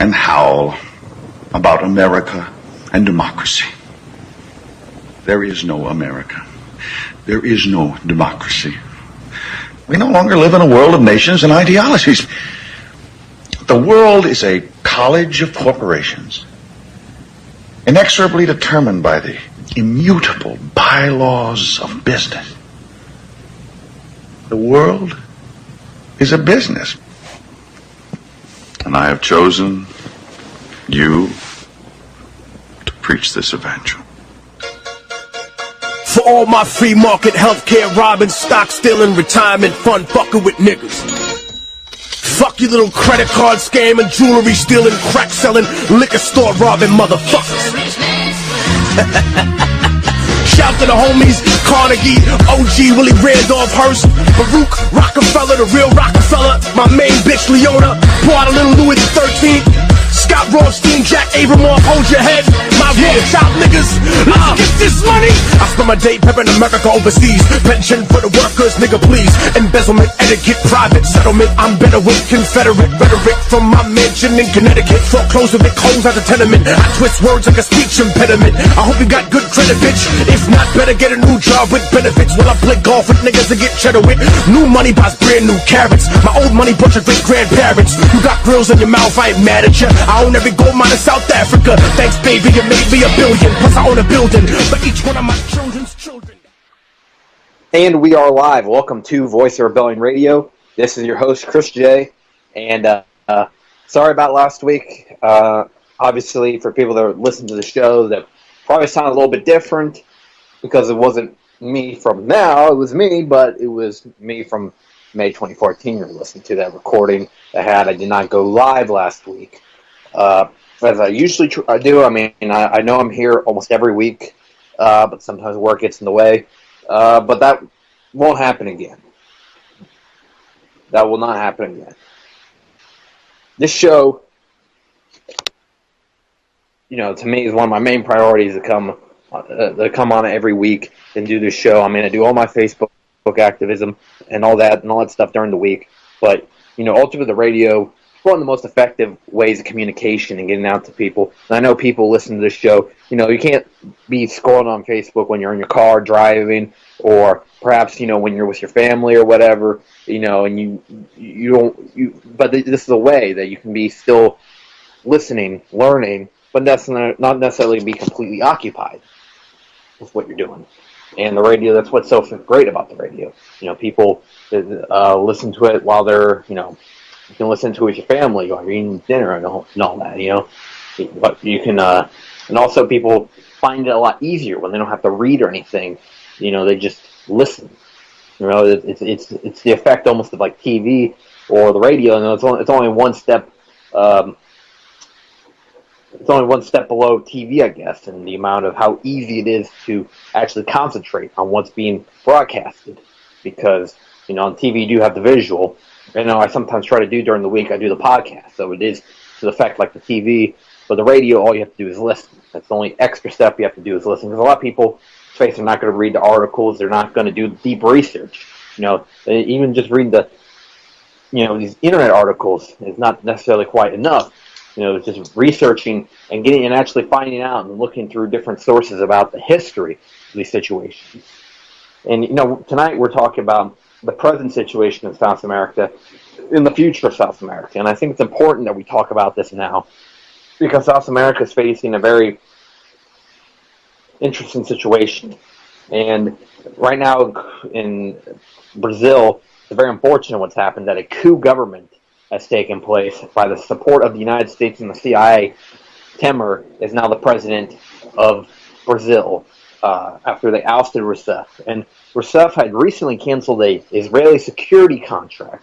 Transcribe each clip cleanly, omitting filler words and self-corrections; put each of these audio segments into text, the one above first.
and howl about America and democracy. There is no America. There is no democracy. We no longer live in a world of nations and ideologies. The world is a college of corporations, inexorably determined by the immutable bylaws of business. The world is a business. And I have chosen you to preach this evangel. For all my free market healthcare robbing, stock stealing, retirement fund fucking with niggas. Fuck you little credit card scamming, jewelry stealing, crack selling, liquor store robbing motherfuckers. Shout to the homies, Carnegie, OG, Willie Randolph Hearst, Baruch, Rockefeller, the real Rockefeller, my main bitch Leona, pour out a little Louis the 13th, Scott Rothstein, Jack Abramoff, hold your head, my Rothschild niggas, let's get this money. I spend my day pepping America overseas, pension for the workers, nigga please, embezzlement, etiquette, private settlement, I'm better with Confederate rhetoric from my mansion in Connecticut, foreclosure Vic holes at the tenement, I twist words like a speech impediment, I hope you got good credit bitch, if not better get a new job with benefits, while I play golf with niggas to get cheddar with, new money buys brand new carrots, my old money bunch of great grandparents, you got grills in your mouth, I ain't mad at ya, I own every gold mine in South Africa. Thanks, baby, you made me $1 billion. Plus, I own a building for each one of my children's children. And we are live. Welcome to Voice of Rebellion Radio. This is your host, Chris J. And sorry about last week. Obviously, for people that listen to the show, that probably sounded a little bit different because it wasn't me from now. It was me, but it was me from May 2014. You're listening to that recording I did not go live last week. As I usually do, I mean, I know I'm here almost every week, but sometimes work gets in the way. But that won't happen again. That will not happen again. This show, to me is one of my main priorities to come on every week and do this show. I mean, I do all my Facebook activism and all that stuff during the week. But, ultimately the radio, one of the most effective ways of communication and getting out to people. And I know people listen to this show. You can't be scrolling on Facebook when you're in your car driving, or perhaps when you're with your family or whatever. And you don't. But this is a way that you can be still listening, learning, but that's not necessarily be completely occupied with what you're doing. And the radio, that's what's so great about the radio. People listen to it while they're you can listen to it with your family while you're eating dinner and all that, But you can, and also people find it a lot easier when they don't have to read or anything. They just listen. It's the effect almost of like TV or the radio, and it's only one step. It's only one step below TV, I guess, in the amount of how easy it is to actually concentrate on what's being broadcasted. Because on TV you do have the visual. I sometimes try to do during the week, I do the podcast, so it is to the effect like the TV, but the radio, all you have to do is listen. That's the only extra step you have to do is listen, because a lot of people, they're not going to read the articles, they're not going to do deep research. Even just reading these internet articles is not necessarily quite enough. Just researching and getting and actually finding out and looking through different sources about the history of these situations. And, tonight we're talking about the present situation in South America, in the future of South America. And I think it's important that we talk about this now, because South America is facing a very interesting situation. And right now in Brazil, it's very unfortunate what's happened, that a coup government has taken place by the support of the United States and the CIA. Temer is now the president of Brazil, after they ousted Rousseff. And Rousseff had recently canceled a Israeli security contract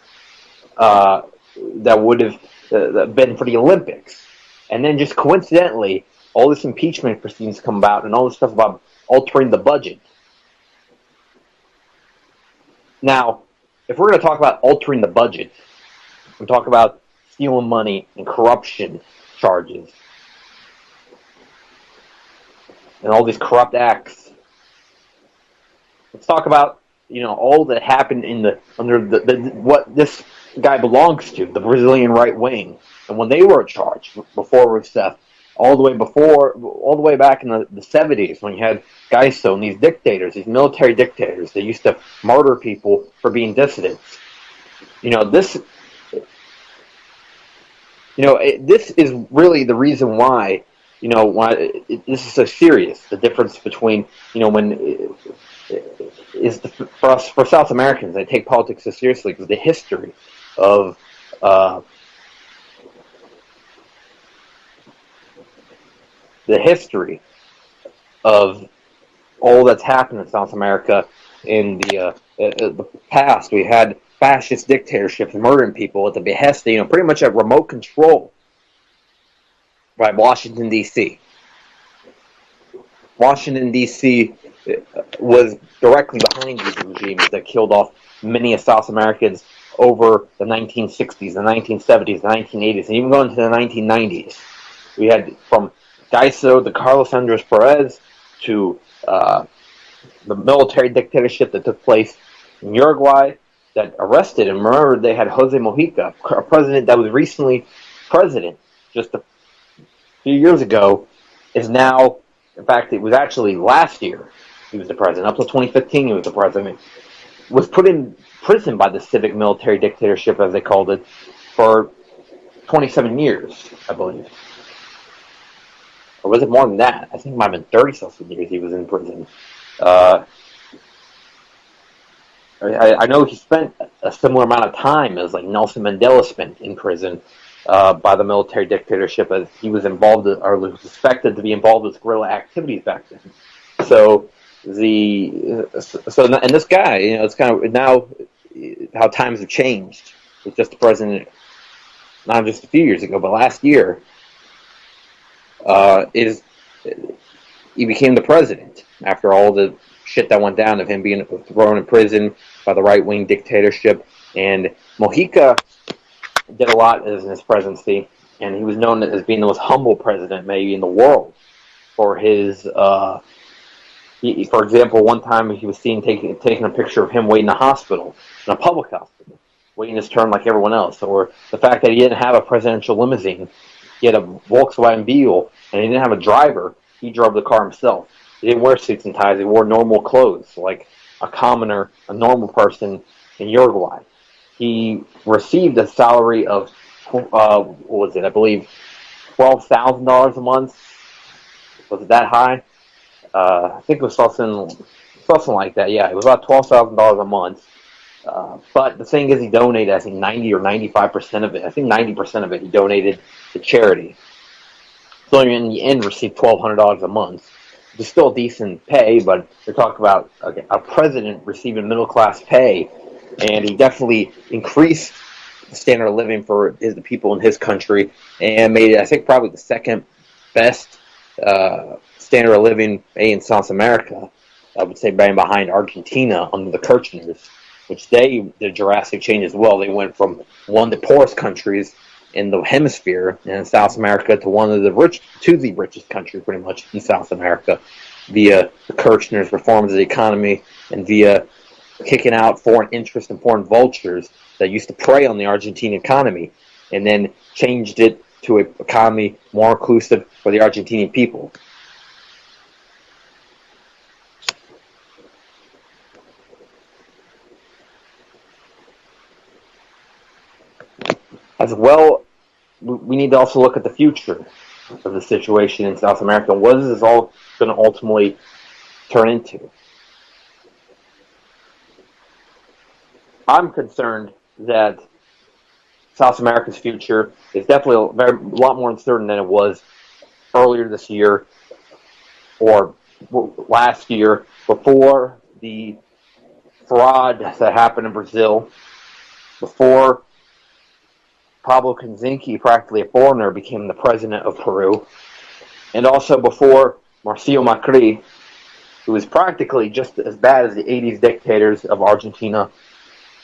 that would have been for the Olympics. And then just coincidentally, all this impeachment proceedings come about, and all this stuff about altering the budget. Now, if we're going to talk about altering the budget, we talk about stealing money and corruption charges, and all these corrupt acts. Let's talk about all that happened under what this guy belongs to, the Brazilian right wing. And when they were in charge, before Rousseff, all the way back in the 70s, when you had Guaido and these dictators, these military dictators, they used to murder people for being dissidents. This is really the reason why, this is so serious. The difference between, for South Americans, they take politics so seriously because the history of all that's happened in South America in the past. We had fascist dictatorships murdering people at the behest, pretty much at remote control by Washington, D.C. Washington, D.C. was directly behind these regimes that killed off many of South Americans over the 1960s, the 1970s, the 1980s, and even going into the 1990s. We had from Guaido to Carlos Andres Perez to the military dictatorship that took place in Uruguay that arrested and murdered. They had Jose Mujica, a president that was recently president just a few years ago, is now, in fact, it was actually last year he was the president. Up to 2015 he was the president. Was put in prison by the civic military dictatorship, as they called it, for 27 years, I believe. Or was it more than that? I think it might have been 30-something years he was in prison. I know he spent a similar amount of time as like Nelson Mandela spent in prison by the military dictatorship, as he was involved or was suspected to be involved with guerrilla activities back then. And this guy, it's kind of now how times have changed. With just the president, not just a few years ago, but last year, he became the president after all the shit that went down of him being thrown in prison by the right-wing dictatorship. And Mujica did a lot in his presidency, and he was known as being the most humble president maybe in the world for his for example, one time he was seen taking a picture of him waiting in a hospital, in a public hospital, waiting his turn like everyone else. Or the fact that he didn't have a presidential limousine. He had a Volkswagen Beetle, and he didn't have a driver. He drove the car himself. He didn't wear suits and ties. He wore normal clothes, like a commoner, a normal person in Uruguay. He received a salary of, what was it, I believe, $12,000 a month. Was it that high? I think it was something like that. Yeah, it was about $12,000 a month. But the thing is, he donated, I think, 90 or 95% of it. I think 90% of it he donated to charity. So in the end, received $1,200 a month. It's still decent pay, but we're talking about a president receiving middle-class pay, and he definitely increased the standard of living for the people in his country and made it, I think, probably the second best standard of living in South America. I would say behind Argentina under the Kirchners, which they did drastic change as well. They went from one of the poorest countries in the hemisphere in South America to the richest country pretty much in South America via the Kirchners' reforms of the economy and via kicking out foreign interests and foreign vultures that used to prey on the Argentine economy, and then changed it to an economy more inclusive for the Argentinian people. As well, we need to also look at the future of the situation in South America and what is this all going to ultimately turn into. I'm concerned that South America's future is definitely a lot more uncertain than it was earlier this year or last year before the fraud that happened in Brazil, before Pablo Kuczynski, practically a foreigner, became the president of Peru, and also before Marcio Macri, who was practically just as bad as the 80s dictators of Argentina,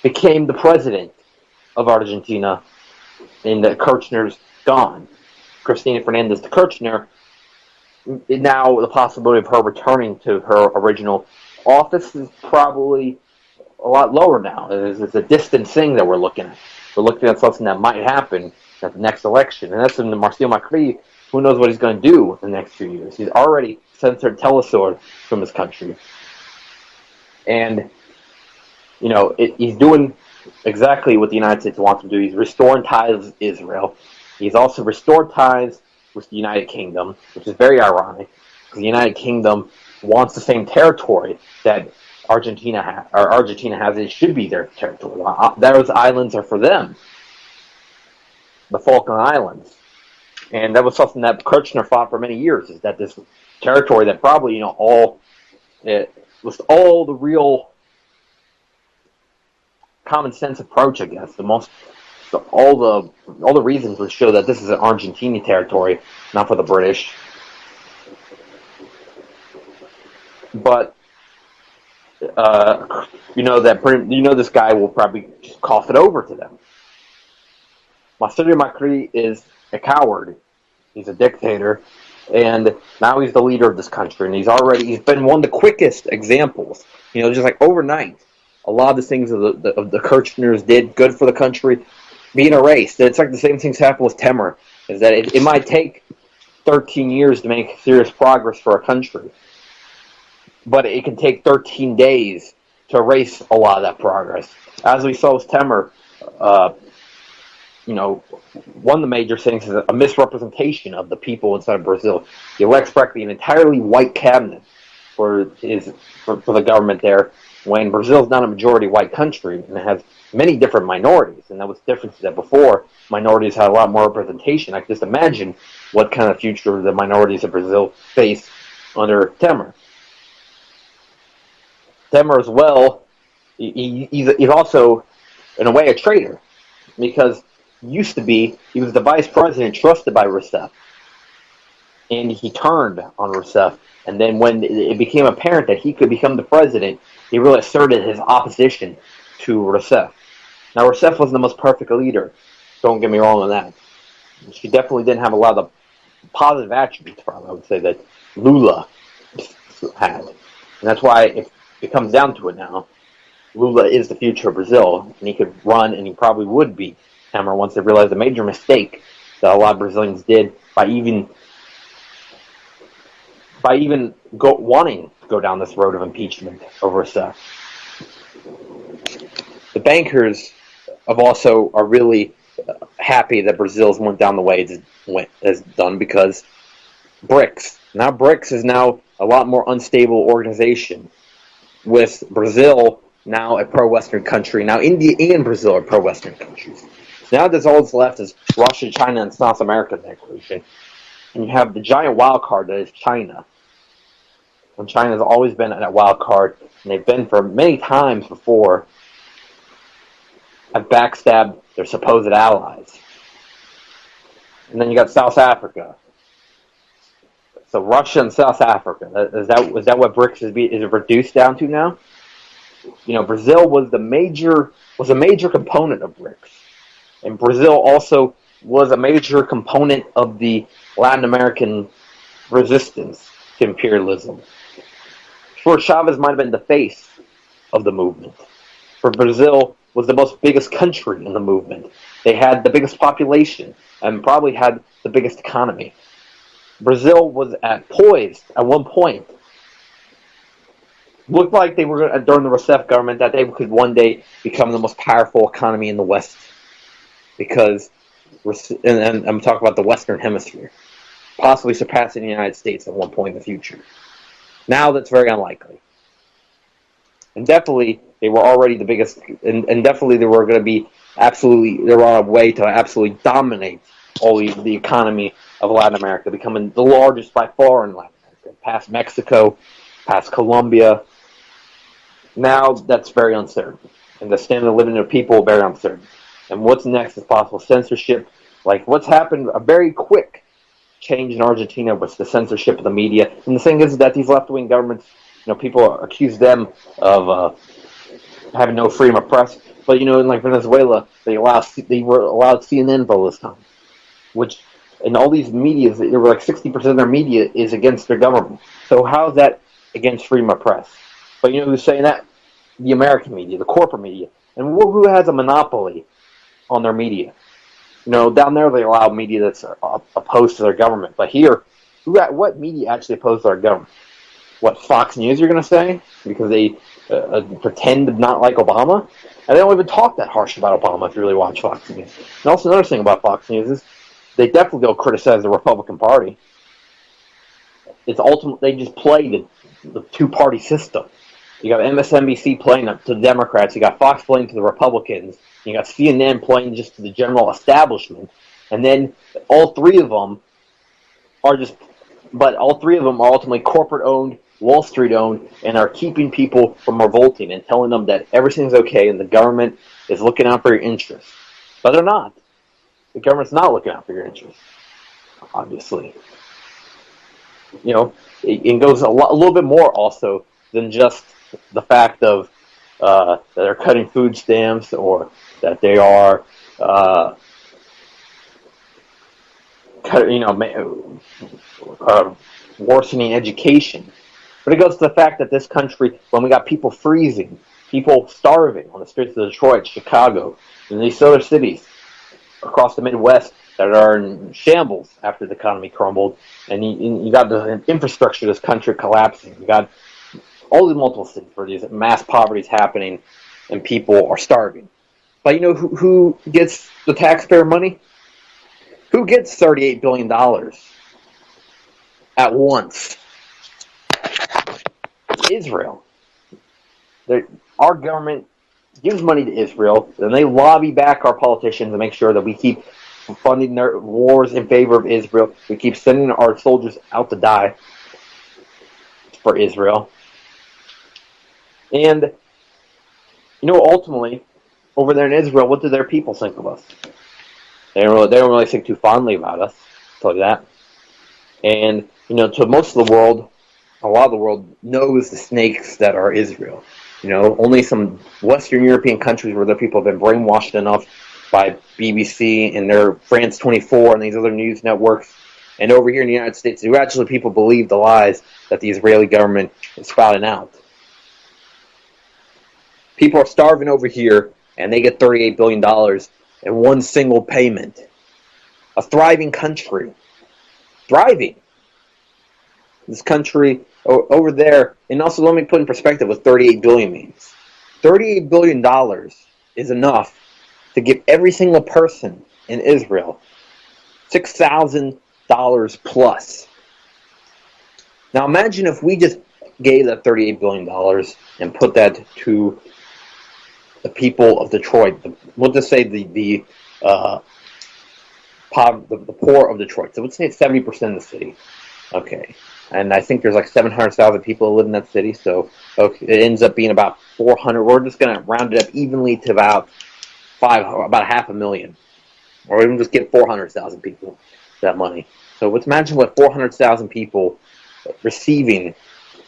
became the president of Argentina, and the Kirchner's gone. Cristina Fernandez de Kirchner, now the possibility of her returning to her original office is probably a lot lower now. It's a distant thing that we're looking at. We're looking at something that might happen at the next election. And that's in Marcel Macri, who knows what he's going to do in the next few years. He's already censored Telesur from his country. And, he's doing exactly what the United States wants him to do. He's restoring ties with Israel. He's also restored ties with the United Kingdom, which is very ironic, because the United Kingdom wants the same territory that Argentina has. It should be their territory. Those islands are for them, the Falkland Islands. And that was something that Kirchner fought for many years, is that this territory that probably, it was all the real common sense approach, I guess. All the reasons would show that this is an Argentinian territory, not for the British. But this guy will probably just cough it over to them. Mauricio Macri is a coward. He's a dictator, and now he's the leader of this country. And he's been one of the quickest examples. Just like overnight, a lot of the things of the Kirchners did good for the country being erased. It's like the same things happen with Temer. Is that it might take 13 years to make serious progress for a country, but it can take 13 days to erase a lot of that progress. As we saw with Temer, one of the major things is a misrepresentation of the people inside of Brazil. He elects practically an entirely white cabinet for the government there, when Brazil is not a majority white country and it has many different minorities. And that was the difference, that before minorities had a lot more representation. I can just imagine what kind of future the minorities of Brazil face under Temer. Temer as well, he's also, in a way, a traitor, because he was the vice president trusted by Rousseff, and he turned on Rousseff. And then when it became apparent that he could become the president, he really asserted his opposition to Rousseff. Now, Rousseff wasn't the most perfect leader, don't get me wrong on that. She definitely didn't have a lot of the positive attributes, probably, I would say, that Lula had. And that's why, if it comes down to it now, Lula is the future of Brazil, and he could run, and he probably would be Temer once they realized the major mistake that a lot of Brazilians did by even wanting to go down this road of impeachment over Rousseff. The bankers are really happy that Brazil's went down the way it's done, because BRICS is now a lot more unstable organization, with Brazil now a pro-Western country. Now India and Brazil are pro-Western countries. Now that's all that's left is Russia, China, and South America equation. And you have the giant wild card that is China. And China's always been a wild card, and they've been for many times before, have backstabbed their supposed allies. And then you got South Africa. So Russia and South Africa. Is that what BRICS is reduced down to now? Brazil was a major component of BRICS. And Brazil also was a major component of the Latin American resistance to imperialism. Sure, Chavez might have been the face of the movement. For Brazil was the biggest country in the movement. They had the biggest population and probably had the biggest economy. Brazil was poised at one point. Looked like they were, during the Rousseff government, that they could one day become the most powerful economy in the West. Because, and I'm talking about the Western Hemisphere, possibly surpassing the United States at one point in the future. Now that's very unlikely. And definitely they were already the biggest, and definitely they were going to be they were on a way to absolutely dominate all the economy of Latin America, becoming the largest by far in Latin America, past Mexico, past Colombia. Now that's very uncertain. And the standard of living of people, very uncertain. And what's next is possible censorship. Like what's happened, a very quick change in Argentina was the censorship of the media. And the thing is that these left-wing governments, people accuse them of having no freedom of press. But, in like Venezuela, they were allowed CNN for all this time. Which, in all these media, they were like 60% of their media is against their government. So how is that against freedom of press? But who's saying that? The American media, the corporate media. And who has a monopoly on their media? Down there they allow media that's opposed to their government, but here, what media actually opposed to our government? What, Fox News, you're going to say? Because they pretend to not like Obama? And they don't even talk that harsh about Obama if you really watch Fox News. And also another thing about Fox News is they definitely don't criticize the Republican Party. It's ultimately, they just play the two-party system. You got MSNBC playing to the Democrats, you got Fox playing to the Republicans, you got CNN playing just to the general establishment, and then all three of them are ultimately corporate-owned, Wall Street-owned, and are keeping people from revolting and telling them that everything's okay and the government is looking out for your interests. But they're not. The government's not looking out for your interests, obviously. It goes a little bit more also than just the fact of that they're cutting food stamps or that they are worsening education. But it goes to the fact that this country, when we got people freezing, people starving on the streets of Detroit, Chicago, and these other cities across the Midwest that are in shambles after the economy crumbled, and you got the infrastructure of this country collapsing. You got all these multiple cities where these mass poverty is happening and people are starving. But you know who gets the taxpayer money? Who gets $38 billion at once? Israel. Our government gives money to Israel, and they lobby back our politicians to make sure that we keep funding their wars in favor of Israel. We keep sending our soldiers out to die for Israel. And, ultimately, over there in Israel, what do their people think of us? They don't really think too fondly about us, I'll tell you that. And, to most of the world, a lot of the world knows the snakes that are Israel. Only some Western European countries where their people have been brainwashed enough by BBC and their France 24 and these other news networks. And over here in the United States, do actually people believe the lies that the Israeli government is spouting out? People are starving over here, and they get $38 billion in one single payment. A thriving country. Thriving. This country over there, and also let me put in perspective what $38 billion means. $38 billion is enough to give every single person in Israel $6,000 plus. Now imagine if we just gave that $38 billion and put that to the people of Detroit. We'll just say the poor of Detroit. So let's say it's 70% of the city. Okay. And I think there's like 700,000 people who live in that city, so it ends up being about 400. We're just going to round it up evenly to about 500,000, or even just get 400,000 people that money. So let's imagine what 400,000 people receiving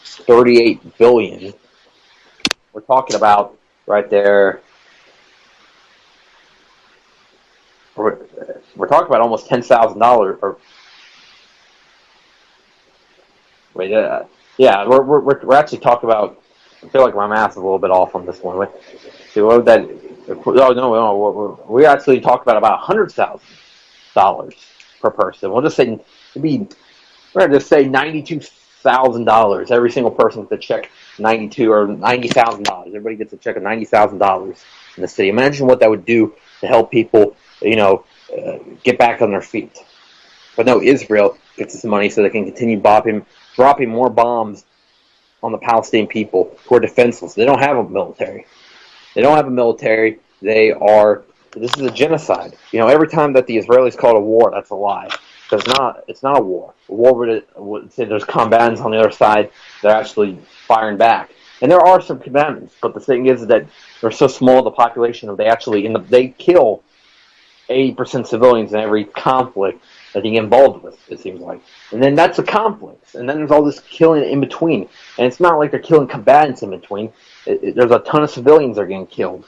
$38 billion. We're talking about right there. We're talking about almost $10,000 or. Wait, yeah, we're actually talking about. I feel like my math is a little bit off on this one. Wait, see, what would that? Oh no, we actually talked about $100,000 per person. We'll just say we're going to just say $92,000. Every single person gets a check $92,000 or $90,000. Everybody gets a check of $90,000 in the city. Imagine what that would do to help people, get back on their feet. But no, Israel gets this money so they can continue dropping more bombs on the Palestinian people who are defenseless. They don't have a military. This is a genocide. Every time that the Israelis call it a war, that's a lie. It's not a war. A war would say there's combatants on the other side. They're actually firing back. And there are some combatants, but the thing is that they're so small, the population, that they kill 80% civilians in every conflict that they get involved with, it seems like. And then that's a conflict. And then there's all this killing in between. And it's not like they're killing combatants in between. There's a ton of civilians that are getting killed.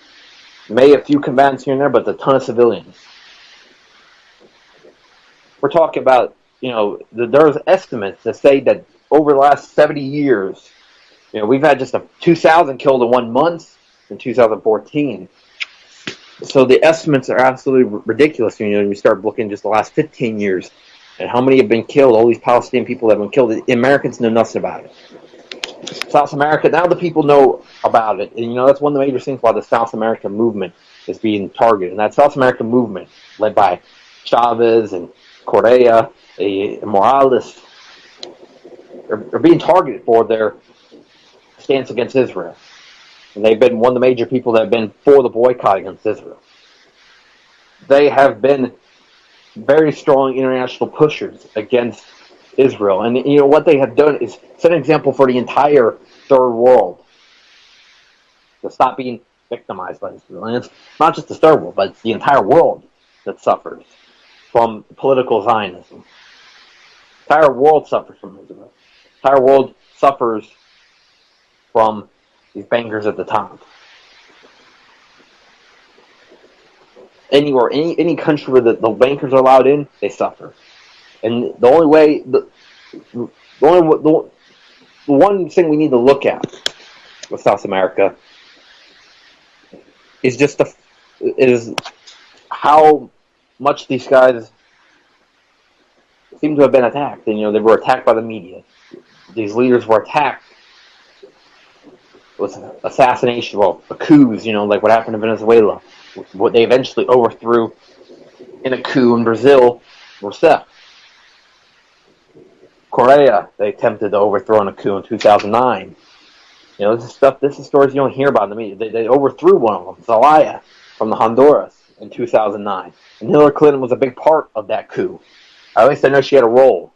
Maybe a few combatants here and there, but a ton of civilians. We're talking about, there's estimates that say that over the last 70 years, we've had just 2,000 killed in 1 month in 2014. So the estimates are absolutely ridiculous. You start looking just the last 15 years and how many have been killed. All these Palestinian people that have been killed. The Americans know nothing about it. South America, now the people know about it. And, that's one of the major things why the South American movement is being targeted. And that South American movement, led by Chavez and Correa, Morales, are being targeted for their stance against Israel. And they've been one of the major people that have been for the boycott against Israel. They have been very strong international pushers against Israel. And, what they have done is set an example for the entire third world to stop being victimized by Israel. And it's not just the third world, but it's the entire world that suffers from political Zionism. The entire world suffers from Israel. The entire world suffers from these bankers at the top. Anywhere, any country where the bankers are allowed in, they suffer. And the only way, the one thing we need to look at with South America is is how much these guys seem to have been attacked. And, they were attacked by the media. These leaders were attacked with assassination, coups, like what happened in Venezuela. What they eventually overthrew in a coup in Brazil, Rousseff. Korea, they attempted to overthrow in a coup in 2009. This is stories you don't hear about in the media. They overthrew one of them, Zelaya, from the Honduras in 2009. And Hillary Clinton was a big part of that coup. At least I know she had a role.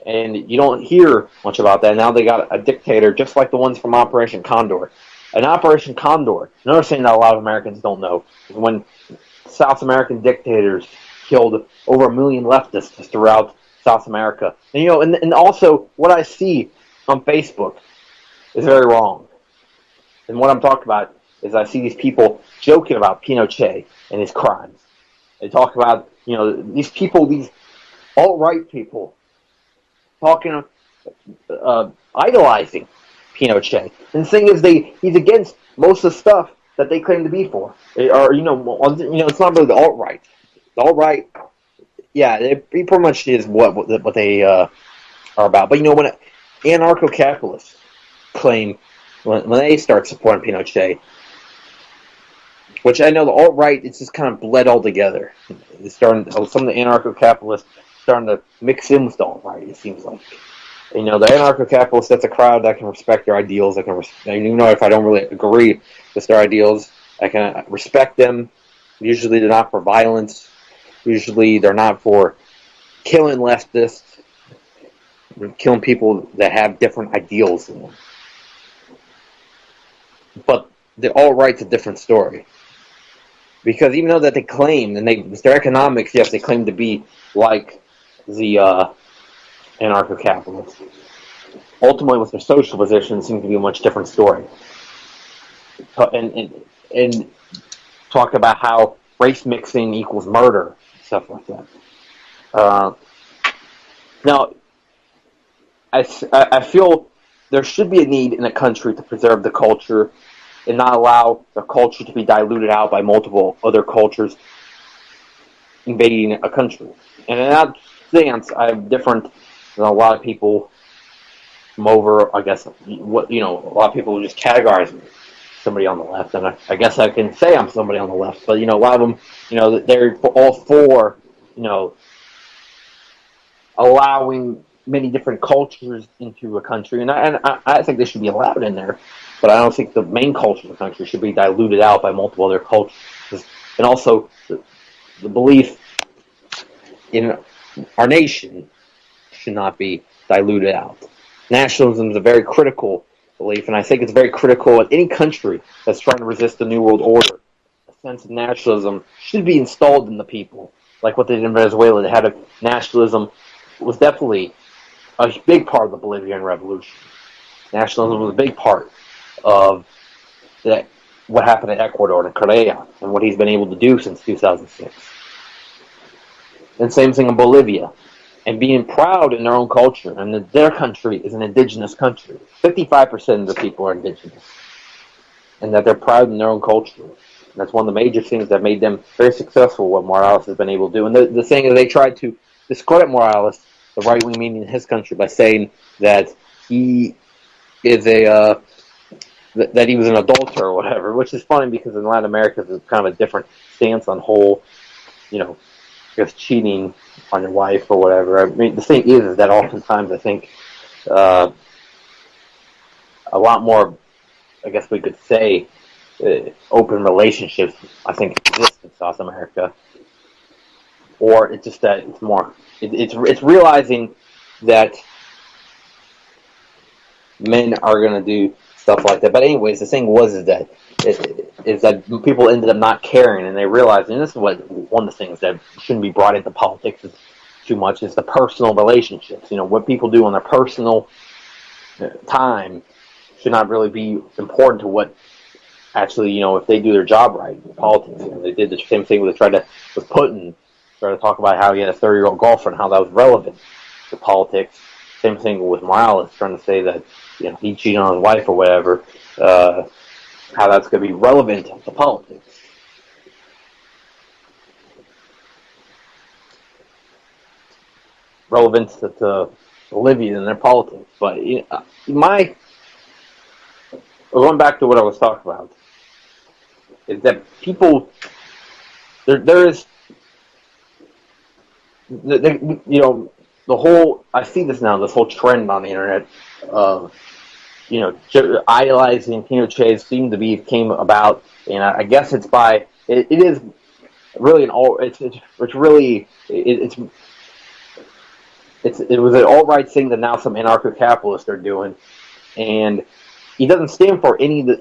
And you don't hear much about that. Now they got a dictator just like the ones from Operation Condor. And Operation Condor, another thing that a lot of Americans don't know, is when South American dictators killed over 1 million leftists throughout South America. And, and also what I see on Facebook is very wrong. And what I'm talking about is I see these people joking about Pinochet and his crimes. They talk about, these people, these alt-right people, talking, idolizing Pinochet. And the thing is, he's against most of the stuff that they claim to be for. Or, it's not really the alt-right. The alt-right, yeah, it pretty much is what they are about. But, when anarcho-capitalists claim, when they start supporting Pinochet, which I know the alt-right, it's just kind of bled all together. It's starting, some of the anarcho-capitalists starting to mix in with the alt-right, it seems like. The anarcho-capitalists, that's a crowd that can respect their ideals. Even if I don't really agree with their ideals, I can respect them. Usually they're not for violence. Usually they're not for killing leftists, killing people that have different ideals in them. But the alt-right's a different story. Because even though that they claim, and with their economics, yes, they claim to be like the anarcho-capitalists. Ultimately, with their social position, it seems to be a much different story. And talk about how race mixing equals murder, stuff like that. Now, I feel there should be a need in a country to preserve the culture and not allow the culture to be diluted out by multiple other cultures invading a country. And in that stance, I'm different than a lot of people from over, I guess, a lot of people just categorize me somebody on the left, and I guess I can say I'm somebody on the left, but, a lot of them, they're all for, allowing many different cultures into a country, and I think they should be allowed in there, but I don't think the main culture of the country should be diluted out by multiple other cultures. And also, the belief in our nation should not be diluted out. Nationalism is a very critical belief, and I think it's very critical in any country that's trying to resist the New World Order. A sense of nationalism should be installed in the people, like what they did in Venezuela. They had nationalism was definitely a big part of the Bolivian Revolution. Nationalism was a big part of what happened in Ecuador and Correa and what he's been able to do since 2006. And same thing in Bolivia. And being proud in their own culture, and that their country is an indigenous country. 55% of the people are indigenous. And that they're proud in their own culture. That's one of the major things that made them very successful, what Morales has been able to do. And the thing is, they tried to discredit Morales, the right-wing media in his country, by saying that he is that he was an adulterer or whatever, which is funny because in Latin America there's kind of a different stance on whole, I guess cheating on your wife or whatever. I mean, the thing is that oftentimes I think a lot more, I guess we could say, open relationships, I think, exist in South America. Or it's just that it's more, it's realizing that men are going to do stuff like that. But anyways, the thing is that people ended up not caring, and they realized, and this is one of the things that shouldn't be brought into politics too much, is the personal relationships. What people do on their personal time should not really be important to what actually, if they do their job right in politics. They did the same thing with Putin, tried to talk about how he had a 30-year-old girlfriend, how that was relevant to politics. Same thing with Morales, trying to say that he cheated on his wife or whatever, how that's going to be relevant to politics. Relevant to Bolivia and their politics. But going back to what I was talking about, is that people, there is, the whole, I see this now, this whole trend on the internet of, idolizing Pinochet came about, and I guess it is really it was an alt-right thing that now some anarcho-capitalists are doing, and he didn't stand for any of the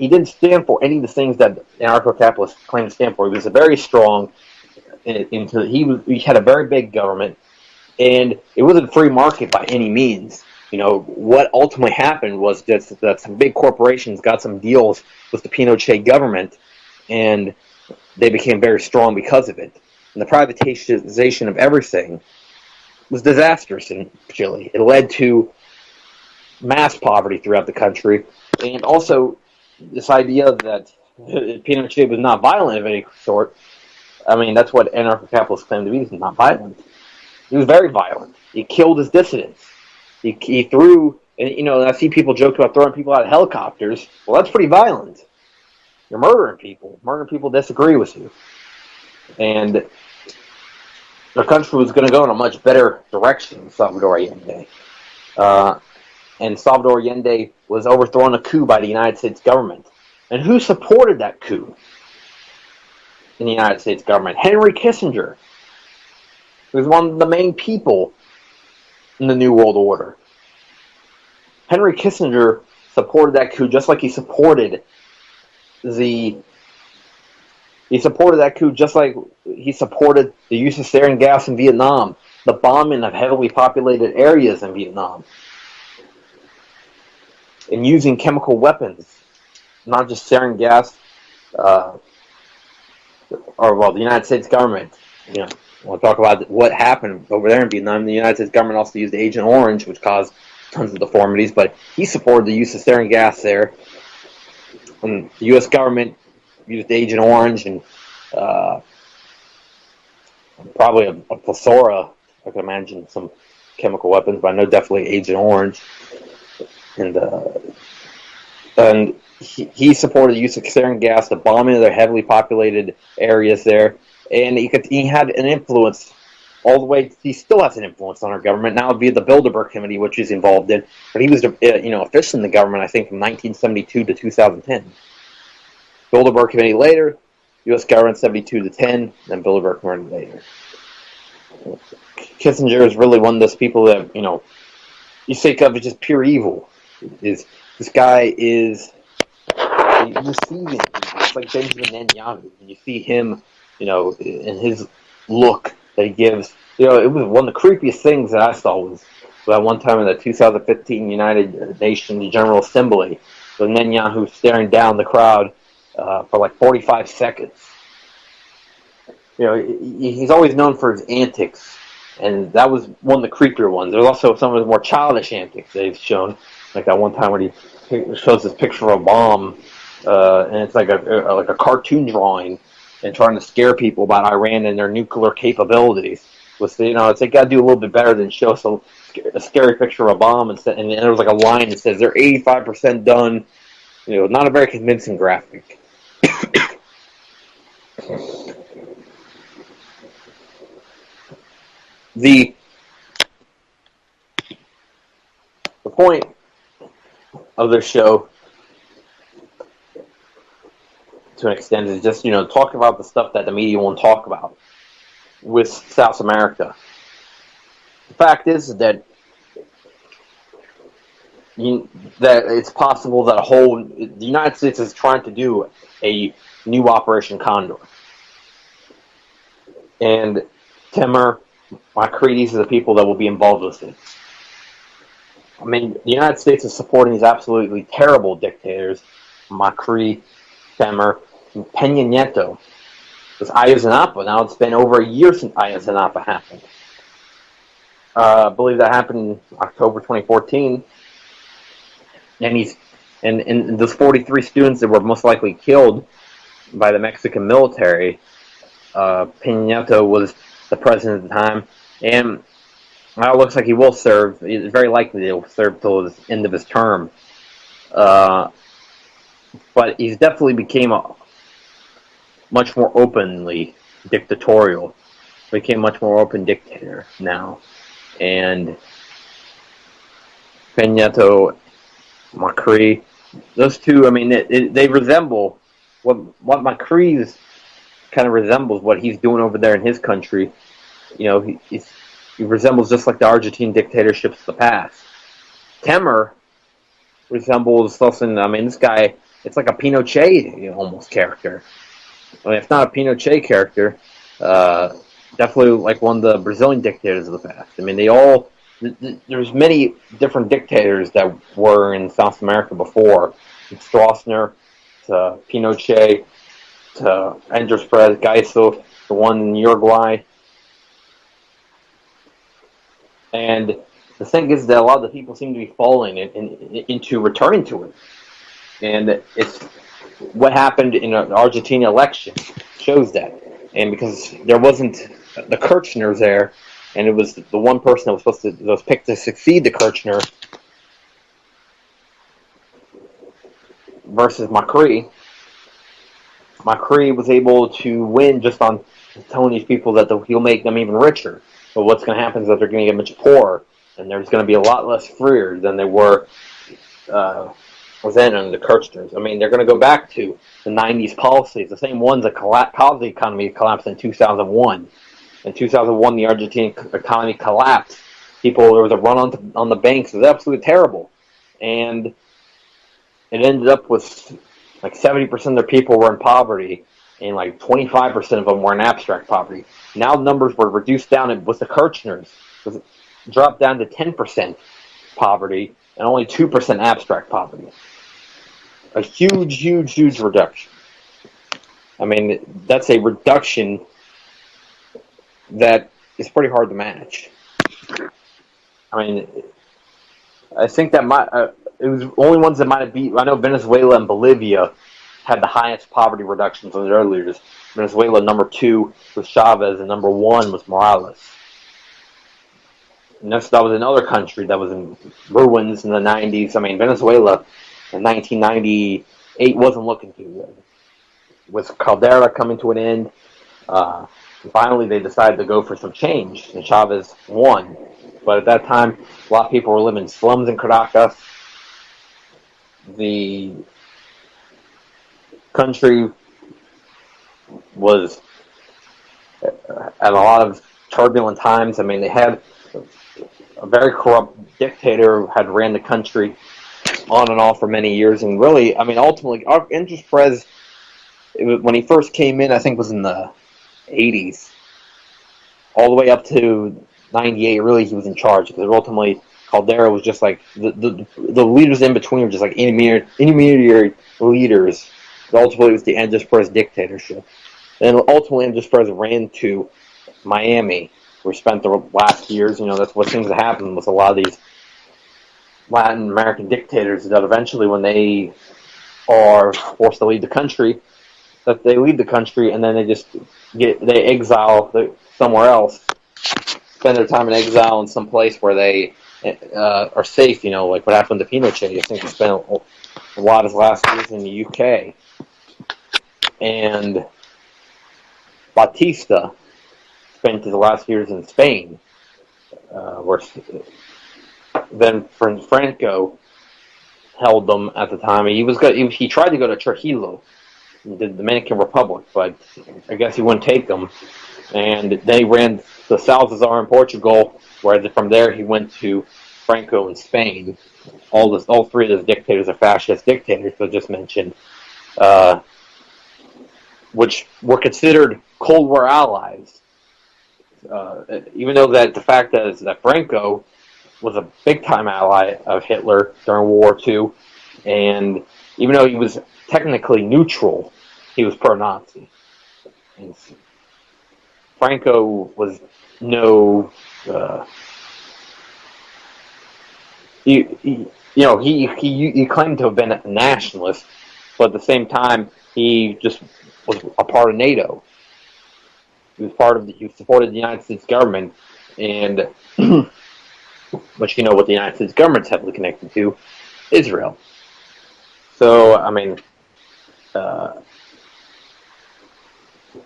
things that anarcho-capitalists claim to stand for. He was a very strong, he had a very big government, and it wasn't free market by any means. What ultimately happened was that some big corporations got some deals with the Pinochet government, and they became very strong because of it. And the privatization of everything was disastrous in Chile. It led to mass poverty throughout the country, and also this idea that Pinochet was not violent of any sort. I mean, that's what anarcho-capitalists claim to be. He's not violent. He was very violent. He killed his dissidents. He threw, and I see people joke about throwing people out of helicopters. Well, that's pretty violent. You're murdering people. Murdering people disagree with you. And the country was going to go in a much better direction with Salvador Allende. And Salvador Allende was overthrowing a coup by the United States government. And who supported that coup in the United States government? Henry Kissinger, who was one of the main people in the New World Order. Henry Kissinger supported that coup just like he supported the use of sarin gas in Vietnam, the bombing of heavily populated areas in Vietnam, and using chemical weapons, not just sarin gas, the United States government, we'll talk about what happened over there in Vietnam. The United States government also used Agent Orange, which caused tons of deformities, but he supported the use of sarin gas there. And the U.S. government used Agent Orange and probably a plethora, I can imagine, some chemical weapons, but I know definitely Agent Orange. And he supported the use of sarin gas, the bombing of their heavily populated areas there. And he had an influence all the way. He still has an influence on our government now via the Bilderberg Committee, which he's involved in. But he was, officially in the government, I think, from 1972 to 2010. Bilderberg Committee later, U.S. government 72 to 10, then Bilderberg Committee later. Kissinger is really one of those people that you think of as just pure evil. This guy is deceiving. It's like Benjamin Netanyahu. You see him, in his look that he gives. It was one of the creepiest things that I saw was that one time in the 2015 United Nations General Assembly, with Netanyahu staring down the crowd for like 45 seconds. He's always known for his antics, and that was one of the creepier ones. There's also some of his more childish antics that he's shown, like that one time when he shows this picture of a bomb and it's like a cartoon drawing, and trying to scare people about Iran and their nuclear capabilities. It's they got to do a little bit better than show us a scary picture of a bomb, and there was like a line that says they're 85% done. Not a very convincing graphic. The point of this show, to an extent, is just talk about the stuff that the media won't talk about with South America. The fact is that that it's possible that the United States is trying to do a new Operation Condor, and Temer, Makrides are the people that will be involved with it. I mean, the United States is supporting these absolutely terrible dictators, Macri, Temer, and Peña Nieto. This Ayotzinapa, now it's been over a year since Ayotzinapa happened. I believe that happened in October 2014. And those 43 students that were most likely killed by the Mexican military, Peña Nieto was the president at the time, and it looks like he will serve. It's very likely he will serve till the end of his term. But he's definitely became a much more openly dictatorial. Became a much more open dictator now. And Peña Nieto, Macri, those two, I mean, they resemble what Macri's kind of resembles what he's doing over there in his country. He resembles just like the Argentine dictatorships of the past. Temer resembles something. I mean, this guy, it's like a Pinochet almost character. I mean, if not a Pinochet character, definitely like one of the Brazilian dictators of the past. I mean, there's many different dictators that were in South America before. From Stroessner to Pinochet to Andrés Pérez Garayzo, the one in Uruguay. And the thing is that a lot of the people seem to be falling into returning to it. And it's what happened in the Argentina election shows that. And because there wasn't the Kirchners there, and it was the one person that was picked to succeed to Kirchner versus Macri. Macri was able to win just on telling these people that he'll make them even richer. But what's going to happen is that they're going to get much poorer, and there's going to be a lot less freer than they were then under the Kirchners. I mean, they're going to go back to the 90s policies, the same ones that caused the economy to collapse in 2001. In 2001, the Argentine economy collapsed. There was a run on the banks. It was absolutely terrible. And it ended up with like 70% of their people were in poverty, and like 25% of them were in abstract poverty. Now the numbers were reduced down with the Kirchners. It dropped down to 10% poverty and only 2% abstract poverty. A huge, huge, huge reduction. I mean, that's a reduction that is pretty hard to match. I mean, I think that it was only ones that might have beat. I know Venezuela and Bolivia had the highest poverty reductions of their leaders. Venezuela number 2 was Chavez, and number 1 was Morales. And that was another country that was in ruins in the 90s. I mean, Venezuela in 1998 wasn't looking too good. With Caldera coming to an end, finally they decided to go for some change, and Chavez won. But at that time, a lot of people were living in slums in Caracas. The country was at a lot of turbulent times. I mean, they had a very corrupt dictator who had ran the country on and off for many years. And really, I mean, ultimately, Andrés Pérez, when he first came in, I think was in the 80s, all the way up to 98, really, he was in charge. Because ultimately, Caldera was just like, the leaders in between were just like intermediary leaders. Ultimately, it was the Andrés Pérez dictatorship. And ultimately, Andrés Pérez ran to Miami, where he spent the last years. That's what things that happened with a lot of these Latin American dictators, that eventually when they are forced to leave the country, that they leave the country and then they exile somewhere else, spend their time in exile in some place where they are safe. Like what happened to Pinochet. I think he spent a lot of his last years in the UK, and Batista spent his last years in Spain, where then Franco held them at the time. He tried to go to Trujillo, the Dominican Republic, but I guess he wouldn't take them. And then he ran the Salazar in Portugal, where from there he went to Franco in Spain. All three of those dictators are fascist dictators, I just mentioned, which were considered Cold War allies. Even though the fact that Franco was a big-time ally of Hitler during World War II, and even though he was technically neutral, he was pro-Nazi. And Franco was no, he claimed to have been a nationalist, but at the same time, he just was a part of NATO. He supported the United States government, and but what the United States government's heavily connected to, Israel. So, I mean,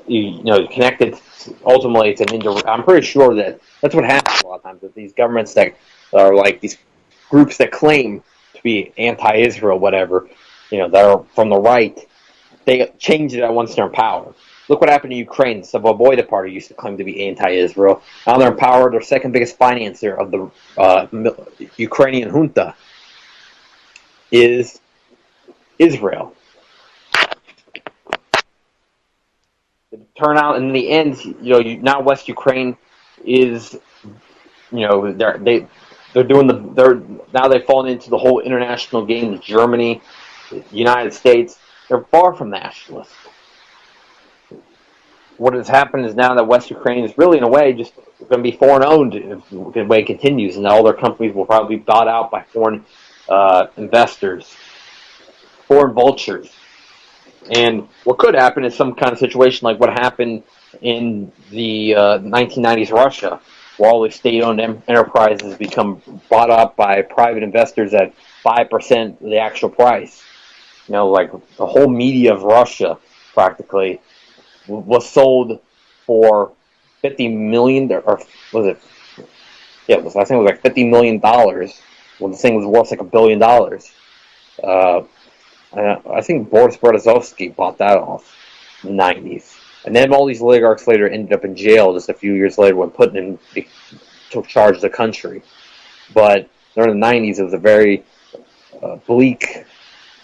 connected. Ultimately, it's an indirect. I'm pretty sure that's what happens a lot of times. That these governments that are like these groups that claim to be anti-Israel, whatever, that are from the right, they change it once they're in power. Look what happened to Ukraine. The Svoboda Party used to claim to be anti-Israel. Now they're in power. Their second biggest financier of the Ukrainian junta is Israel. The turnout in the end, now West Ukraine is, they're doing now they've fallen into the whole international game. Germany, the United States, they're far from nationalist. What has happened is now that West Ukraine is really, in a way, just going to be foreign-owned if the way it continues, and all their companies will probably be bought out by foreign investors, foreign vultures. And what could happen is some kind of situation like what happened in the 1990s Russia, where all these state-owned enterprises become bought up by private investors at 5% of the actual price. Like the whole media of Russia, practically, was sold for $50 million, or was it? Yeah, I think it was like $50 million. When the thing was worth like $1 billion. I think Boris Berezovsky bought that off in the 90s. And then all these oligarchs later ended up in jail just a few years later when Putin took charge of the country. But during the 90s, it was a very bleak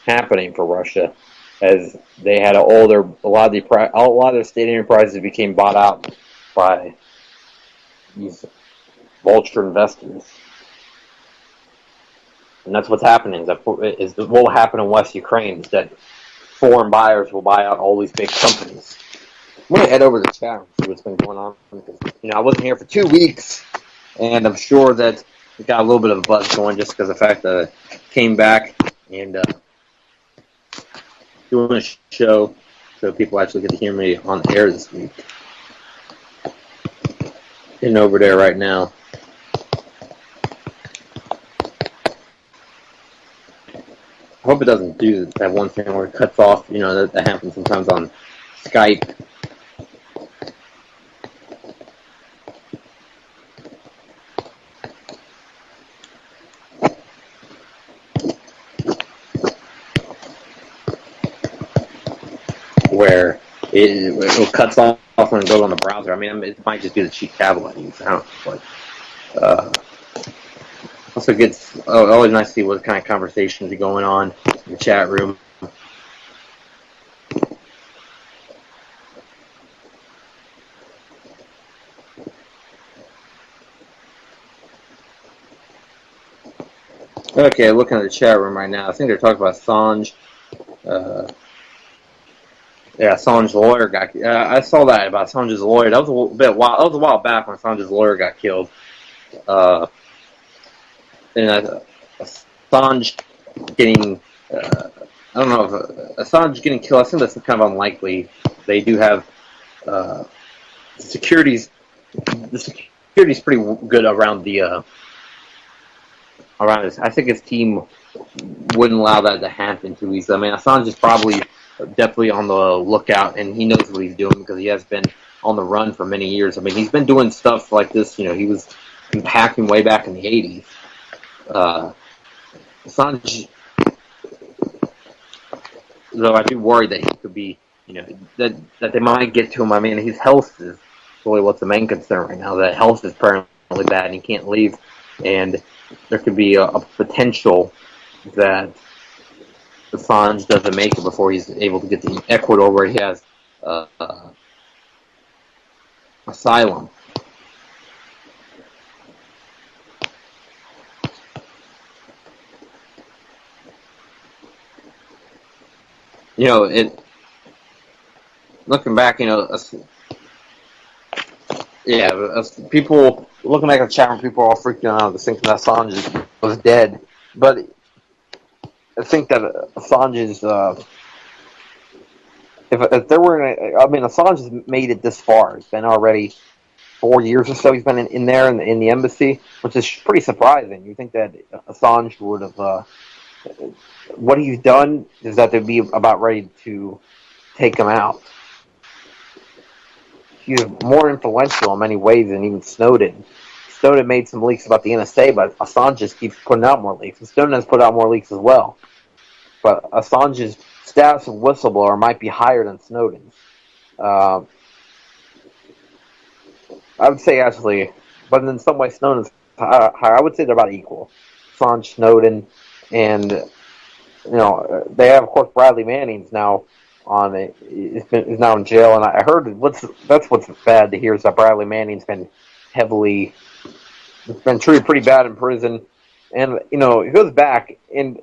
happening for Russia, as they had a lot of their state enterprises became bought out by these vulture investors. And that's what's happening. What will happen in West Ukraine is that foreign buyers will buy out all these big companies. I'm going to head over to the chat and see what's been going on. Because, I wasn't here for 2 weeks, and I'm sure that it got a little bit of a buzz going just because of the fact that I came back and doing a show so people actually get to hear me on the air this week. Getting over there right now. I hope it doesn't do that one thing where it cuts off, that happens sometimes on Skype. Where it cuts off when it goes on the browser. I mean, it might just be the cheap tablet I use. I don't know, but also gets always nice to see what kind of conversations are going on in the chat room. Okay, looking at the chat room right now. I think they're talking about Assange. Yeah, Assange's lawyer got. I saw that about Assange's lawyer. That was That was a while back when Assange's lawyer got killed. And Assange getting. don't know if Assange getting killed. I think that's kind of unlikely. They do have security's the security's pretty good around the around his. I think his team wouldn't allow that to happen too easily. I mean, Assange is probably definitely on the lookout, and he knows what he's doing because he has been on the run for many years. I mean, he's been doing stuff like this. You know, he was packing way back in the 80s. Assange, though, I do worry that he could be, that they might get to him. I mean, his health is really what's the main concern right now. That health is permanently bad, and he can't leave. And there could be a potential that Assange doesn't make it before he's able to get to Ecuador, where he has asylum. Looking back, people looking back at the chat room, people are all freaking out, thinking that Assange was dead. But I think that Assange's, if there were, Assange has made it this far. It's been already 4 years or so. He's been in there in the embassy, which is pretty surprising. You think that Assange would have, what he's done is that they'd be about ready to take him out. He's more influential in many ways than even Snowden. Snowden made some leaks about the NSA, but Assange just keeps putting out more leaks. And Snowden has put out more leaks as well. But Assange's status of whistleblower might be higher than Snowden's. I would say actually, but in some way Snowden's higher. I would say they're about equal. Assange, Snowden, and they have, of course, Bradley Manning's now on it. Is now in jail, and I heard that's what's bad to hear is that Bradley Manning's been treated pretty bad in prison, and he goes back, and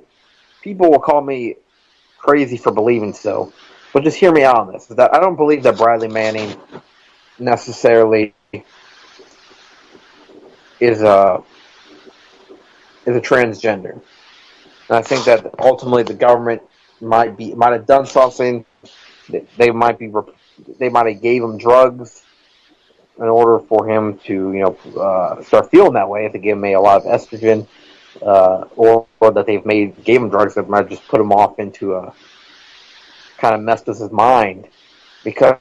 people will call me crazy for believing so, but just hear me out on this. That I don't believe that Bradley Manning necessarily is a transgender. And I think that ultimately the government might have done something. They might have gave him drugs in order for him to start feeling that way. If they gave him a lot of estrogen, or that gave him drugs that might just put him off into a kind of messed with his mind, because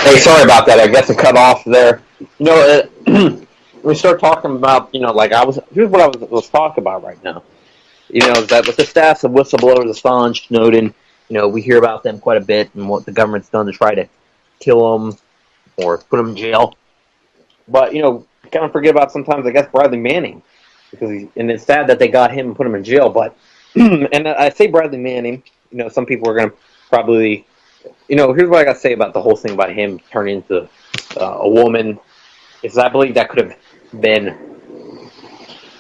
hey, sorry about that. I guess it cut off there. We start talking about, here's what I was talking about right now. That with the staffs of whistleblowers, Assange, Snowden, we hear about them quite a bit and what the government's done to try to kill them or put them in jail. But, kind of forget about sometimes, I guess, Bradley Manning. And it's sad that they got him and put him in jail. But, and I say Bradley Manning, some people are going to probably, here's what I got to say about the whole thing about him turning into a woman, is I believe that could have been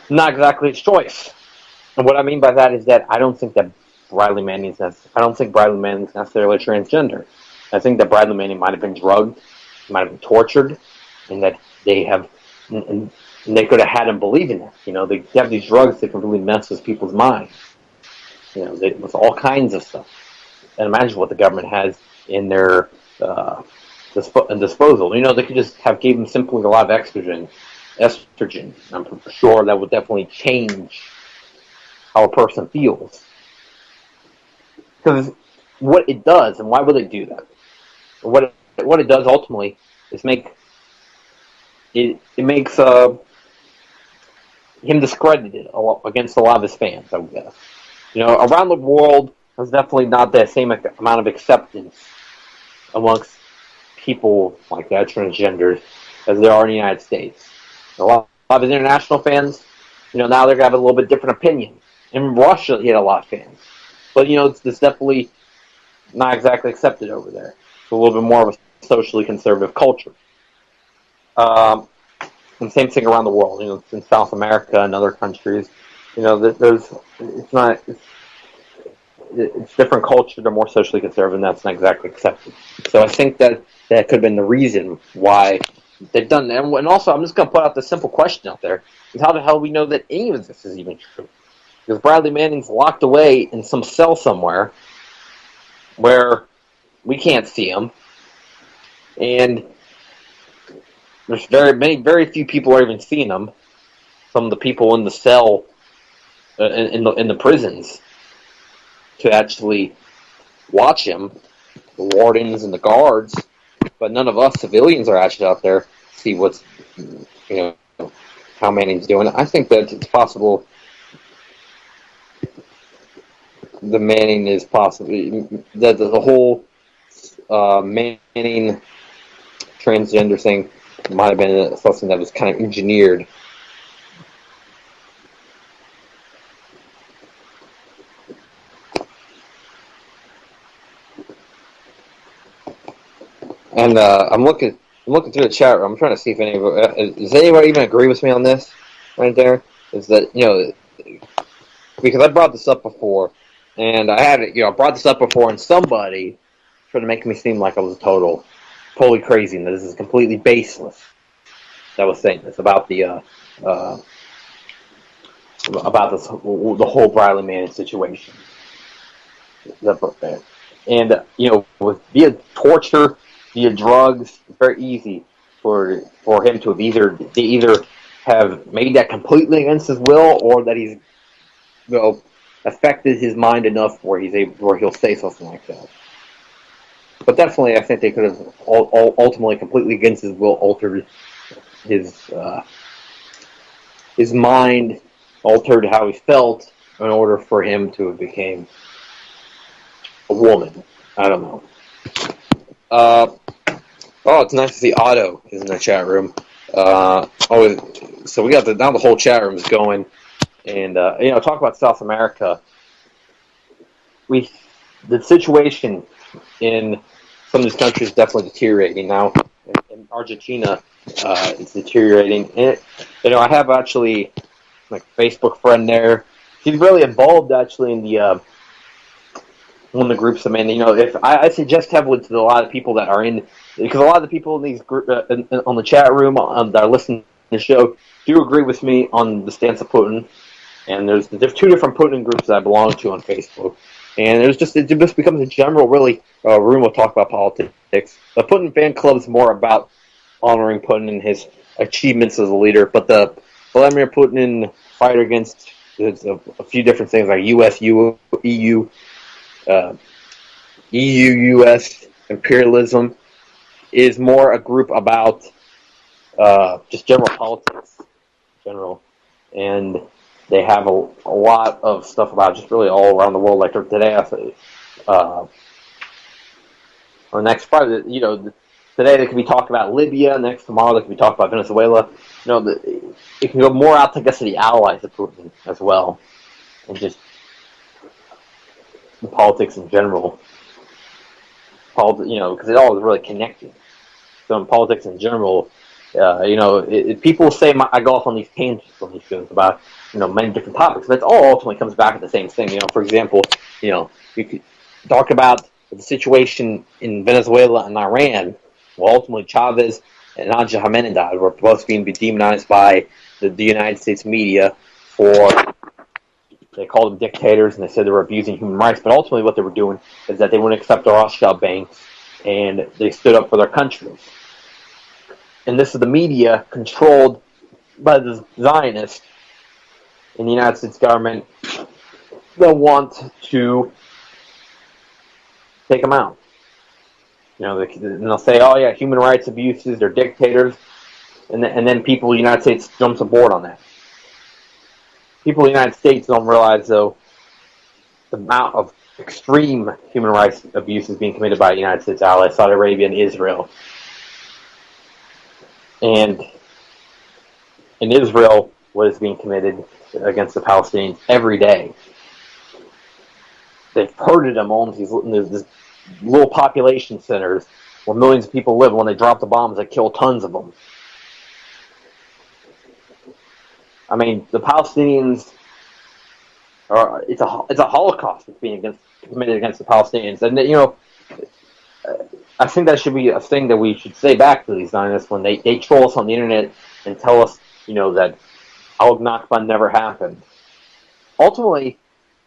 not exactly his choice. And what I mean by that is that I don't think that Bradley Manning's necessarily transgender. I think that Bradley Manning might have been drugged, might have been tortured, and that they have and they could have had him believing that. They have these drugs that can really mess with people's minds. With all kinds of stuff. And imagine what the government has in their disposal. They could just have gave him simply a lot of estrogen. I'm sure that would definitely change how a person feels. Because what it does, and why would it do that? What it does ultimately is makes him discredited against a lot of his fans, I would guess. Around the world, there's definitely not that same amount of acceptance amongst people like that, transgenders, as there are in the United States. A lot of his international fans, now they're going to have a little bit different opinion. In Russia, he had a lot of fans. But, it's definitely not exactly accepted over there. It's a little bit more of a socially conservative culture. And same thing around the world, in South America and other countries. It's different culture. They're more socially conservative, and that's not exactly accepted. So I think that could have been the reason why they've done that. And also, I'm just going to put out this simple question out there: is how the hell we know that any of this is even true? Because Bradley Manning's locked away in some cell somewhere where we can't see him, and there's very few people are even seeing him. Some of the people in the cell, in the prisons, to actually watch him, the wardens and the guards, but none of us civilians are actually out there to see what's, how Manning's doing. I think that it's possible the Manning is possibly, that the whole Manning transgender thing might have been something that was kind of engineered. And I'm looking through the chat room. I'm trying to see if does anybody even agree with me on this right there? Is that, because I brought this up before, and I had I brought this up before, and somebody tried to make me seem like I was totally crazy, and that this is completely baseless. That was saying this about the whole Bradley Manning situation. And with via torture, via drugs, it's very easy for him to have either have made that completely against his will, or that he's affected his mind enough where he'll say something like that. But definitely, I think they could have ultimately, completely against his will, altered his mind, altered how he felt in order for him to have became a woman. I don't know. It's nice to see Otto is in the chat room. So we got now the whole chat room is going, and talk about South America. The situation in some of these countries is definitely deteriorating now. In Argentina, it's deteriorating. And I have actually a Facebook friend there. He's really involved actually in the one of the groups. I mean, if I suggest heavily to a lot of people that are in, because a lot of the people in these group on the chat room that are listening to the show do agree with me on the stance of Putin. And there's two different Putin groups that I belong to on Facebook. And it just becomes a general, really, room we'll talk about politics. The Putin fan club is more about honoring Putin and his achievements as a leader, but the Vladimir Putin fight against a few different things like EU-US imperialism is more a group about just general politics, and they have a lot of stuff about just really all around the world. Like today, or next Friday, today they could be talking about Libya. Next tomorrow they could be talking about Venezuela. It can go more out to, I guess, to the allies of Putin as well, and just politics in general. Because it all is really connected. So in politics in general, people say I go off on these tangents on these shows about many different topics, but it all ultimately comes back to the same thing. For example, you could talk about the situation in Venezuela and Iran. Well, ultimately, Chavez and Anja Ahmadinejad were both being demonized by the United States media for, they called them dictators, and they said they were abusing human rights, but ultimately what they were doing is that they wouldn't accept the Rothschild banks, and they stood up for their country. And this is the media controlled by the Zionists in the United States government. They'll want to take them out. They'll say, oh yeah, human rights abuses, they're dictators, and then people in the United States jumps aboard on that. People in the United States don't realize, though, the amount of extreme human rights abuses being committed by the United States allies, Saudi Arabia and Israel. And in Israel, what is being committed against the Palestinians every day. They've herded them on these little population centers where millions of people live. When they drop the bombs, they kill tons of them. I mean, the Palestinians it's a Holocaust that's being committed against the Palestinians, and I think that should be a thing that we should say back to these Zionists when they troll us on the internet and tell us, that Al-Nakba never happened. Ultimately,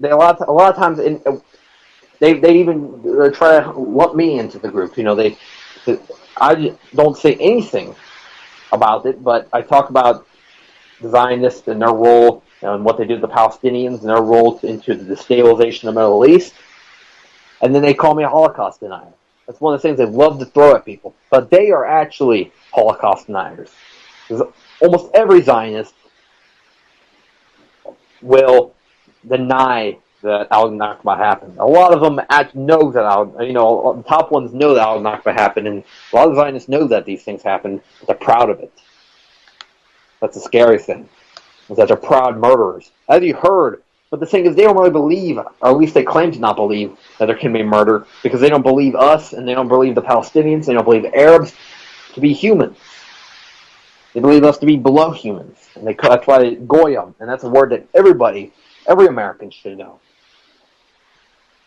they a lot of times they even try to lump me into the group. I don't say anything about it, but I talk about the Zionists and their role and what they do to the Palestinians and their role into the destabilization of the Middle East. And then they call me a Holocaust denier. That's one of the things they love to throw at people. But they are actually Holocaust deniers. Because almost every Zionist will deny that Al-Nakba happened. A lot of them know that the top ones know that Al-Nakba happened, and a lot of Zionists know that these things happened, but they're proud of it. That's the scary thing, is that they're proud murderers. As you heard, but the thing is, they don't really believe, or at least they claim to not believe, that there can be murder, because they don't believe us, and they don't believe the Palestinians, they don't believe the Arabs to be humans. They believe us to be below humans, and that's why they goyim, and that's a word that every American should know.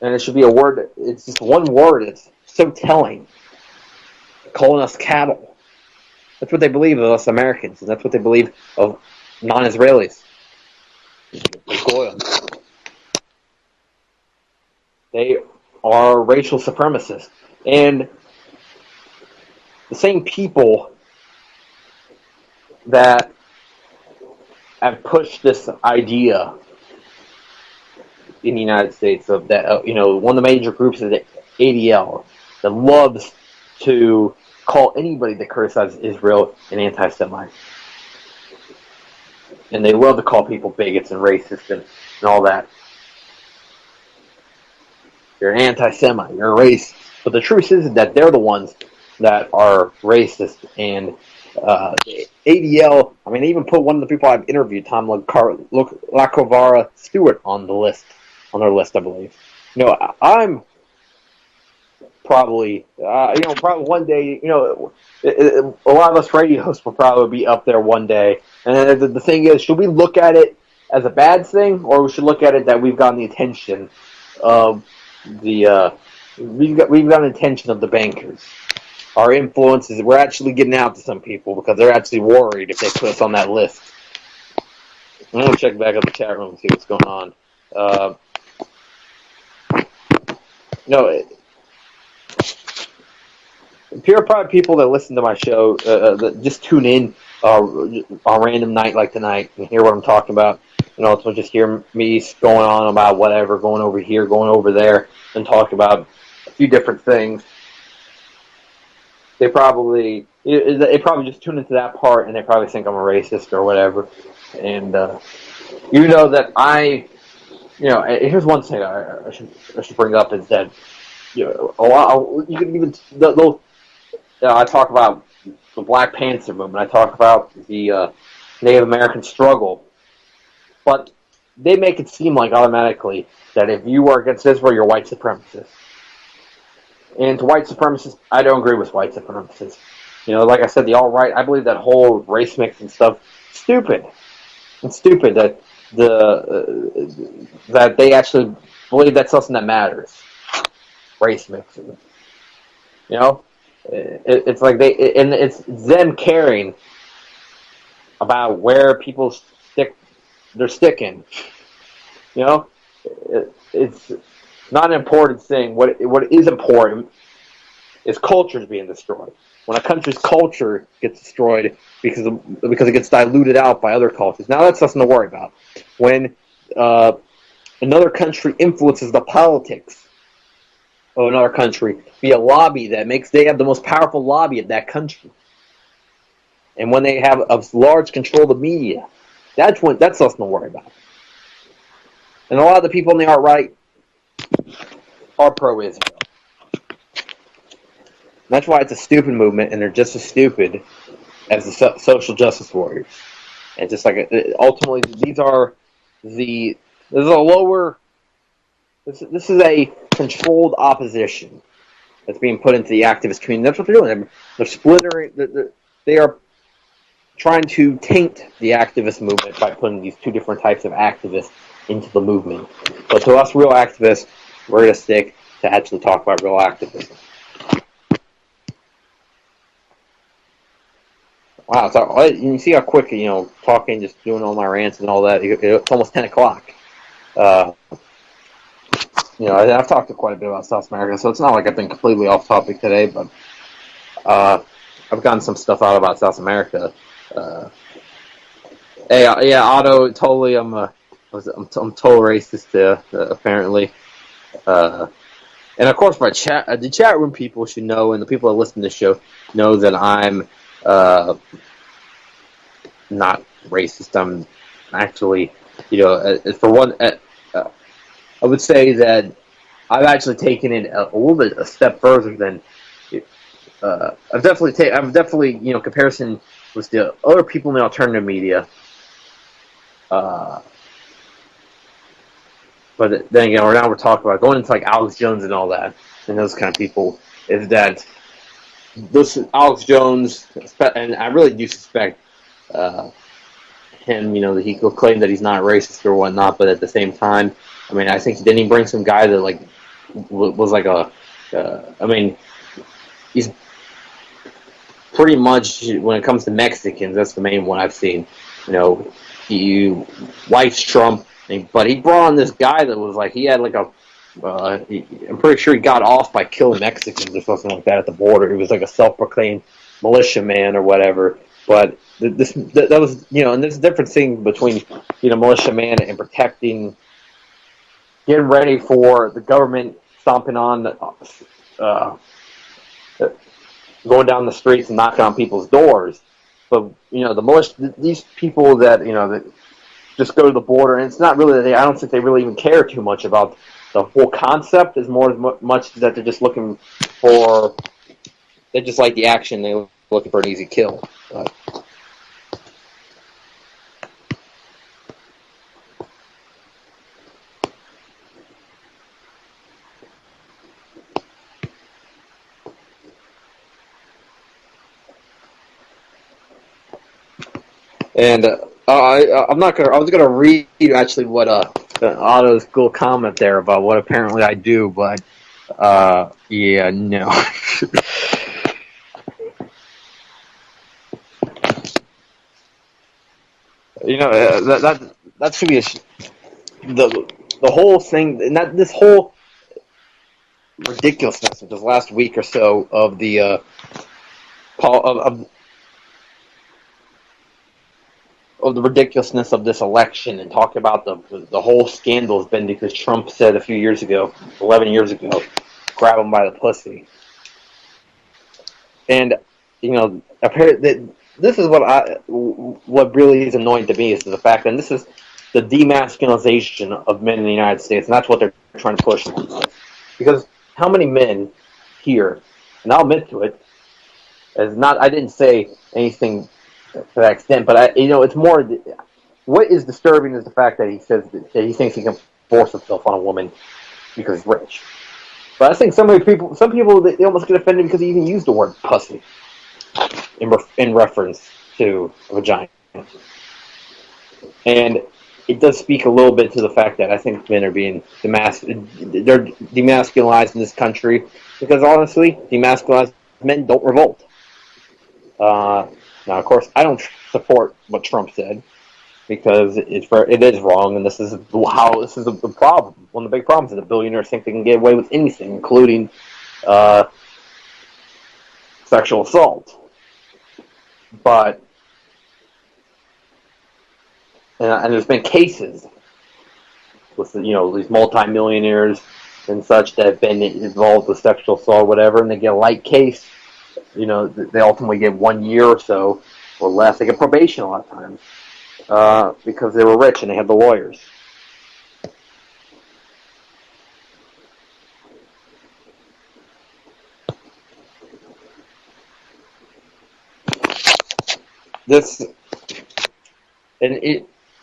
And it should be a word, it's just one word, it's so telling. Calling us cattle. That's what they believe of us Americans, and that's what they believe of non-Israelis. They are racial supremacists. And the same people that have pushed this idea in the United States of that, one of the major groups is the ADL that loves to call anybody that criticizes Israel an anti-Semite. And they love to call people bigots and racist and all that. You're an anti-Semite, you're a racist. But the truth is that they're the ones that are racist. And ADL, they even put one of the people I've interviewed, Tom Lacovara Stewart, on their list, I believe. I'm probably one day, a lot of us radio hosts will probably be up there one day. And the thing is, should we look at it as a bad thing, or we should look at it that we've gotten the attention of we've gotten attention of the bankers. Our influences, we're actually getting out to some people because they're actually worried if they put us on that list. I'm going to check back up the chat room and see what's going on. There are probably people that listen to my show that just tune in on a random night like tonight and hear what I'm talking about. So just hear me going on about whatever, going over here, going over there, and talk about a few different things. They probably just tune into that part, and they probably think I'm a racist or whatever. And that here's one thing I should bring up is that a lot you can even I talk about the Black Panther movement. I talk about the Native American struggle, but they make it seem like automatically that if you are against Israel, you're white supremacist. And to white supremacists, I don't agree with white supremacists. Like I said, the alt-right, I believe that whole race mix and stuff, stupid. It's stupid that that they actually believe that's something that matters. Race mixing. It's like it's them caring about where people they're sticking. You know, it's not an important thing. What is important is cultures being destroyed. When a country's culture gets destroyed because it gets diluted out by other cultures, now that's nothing to worry about. When another country influences the politics of another country via lobby they have the most powerful lobby of that country, and when they have a large control of the media, that's nothing to worry about. And a lot of the people on the alt-right are pro-Israel. That's why it's a stupid movement, and they're just as stupid as the social justice warriors. And just like ultimately, this is a controlled opposition that's being put into the activist community. That's what they're doing. They're splintering. They are trying to taint the activist movement by putting these two different types of activists into the movement. But to us real activists, we're going to stick to actually talk about real activism. Wow, so you see how quick, talking, just doing all my rants and all that. It's almost 10 o'clock. I've talked quite a bit about South America, so it's not like I've been completely off topic today, but I've gotten some stuff out about South America. Otto, totally, I'm total racist, apparently. And of course, the chat room people should know, and the people that listen to the show know that I'm not racist. I'm actually, for one, I would say that I've actually taken it a little bit a step further than I've definitely comparison with the other people in the alternative media. But then again, now we're talking about going into like Alex Jones and all that, and those kind of people. Is that this Alex Jones, and I really do suspect him, that he could claim that he's not racist or whatnot, but at the same time, I mean, I think didn't he bring some guy that like was like he's pretty much, when it comes to Mexicans, that's the main one I've seen. He likes Trump, but he brought on this guy that was like, he had like I'm pretty sure he got off by killing Mexicans or something like that at the border. He was like a self-proclaimed militiaman or whatever. But that was, and there's a difference between, militiaman and protecting, getting ready for the government stomping on, going down the streets and knocking on people's doors. But, the militia, these people that, that just go to the border, and it's not really I don't think they really even care too much about the whole concept, is more much that they're just looking for, they just like the action, they're looking for an easy kill. And I'm not gonna. I was gonna read actually what Otto's cool comment there about what apparently I do, but yeah, no. That should be the whole thing, and that this whole ridiculousness of this last week or so of the of the ridiculousness of this election, and talk about the whole scandal has been because Trump said a few years ago, 11 years ago, grab him by the pussy. And apparently this is what really is annoying to me, is the fact that this is the demasculinization of men in the United States, and that's what they're trying to push. Because how many men here, and I'll admit to it, I didn't say anything to that extent, but it's more. What is disturbing is the fact that he says that he thinks he can force himself on a woman because he's rich. But I think some people they almost get offended because he even used the word pussy in reference to a vagina, and it does speak a little bit to the fact that I think men are being demasculinized in this country, because honestly, demasculinized men don't revolt. Now, of course, I don't support what Trump said because it is wrong, and this is the problem. One of the big problems is the billionaires think they can get away with anything, including sexual assault. But and there's been cases with these multimillionaires and such that have been involved with sexual assault or whatever, and they get a light case. They ultimately get 1 year or so or less. They get probation a lot of times because they were rich and they had the lawyers.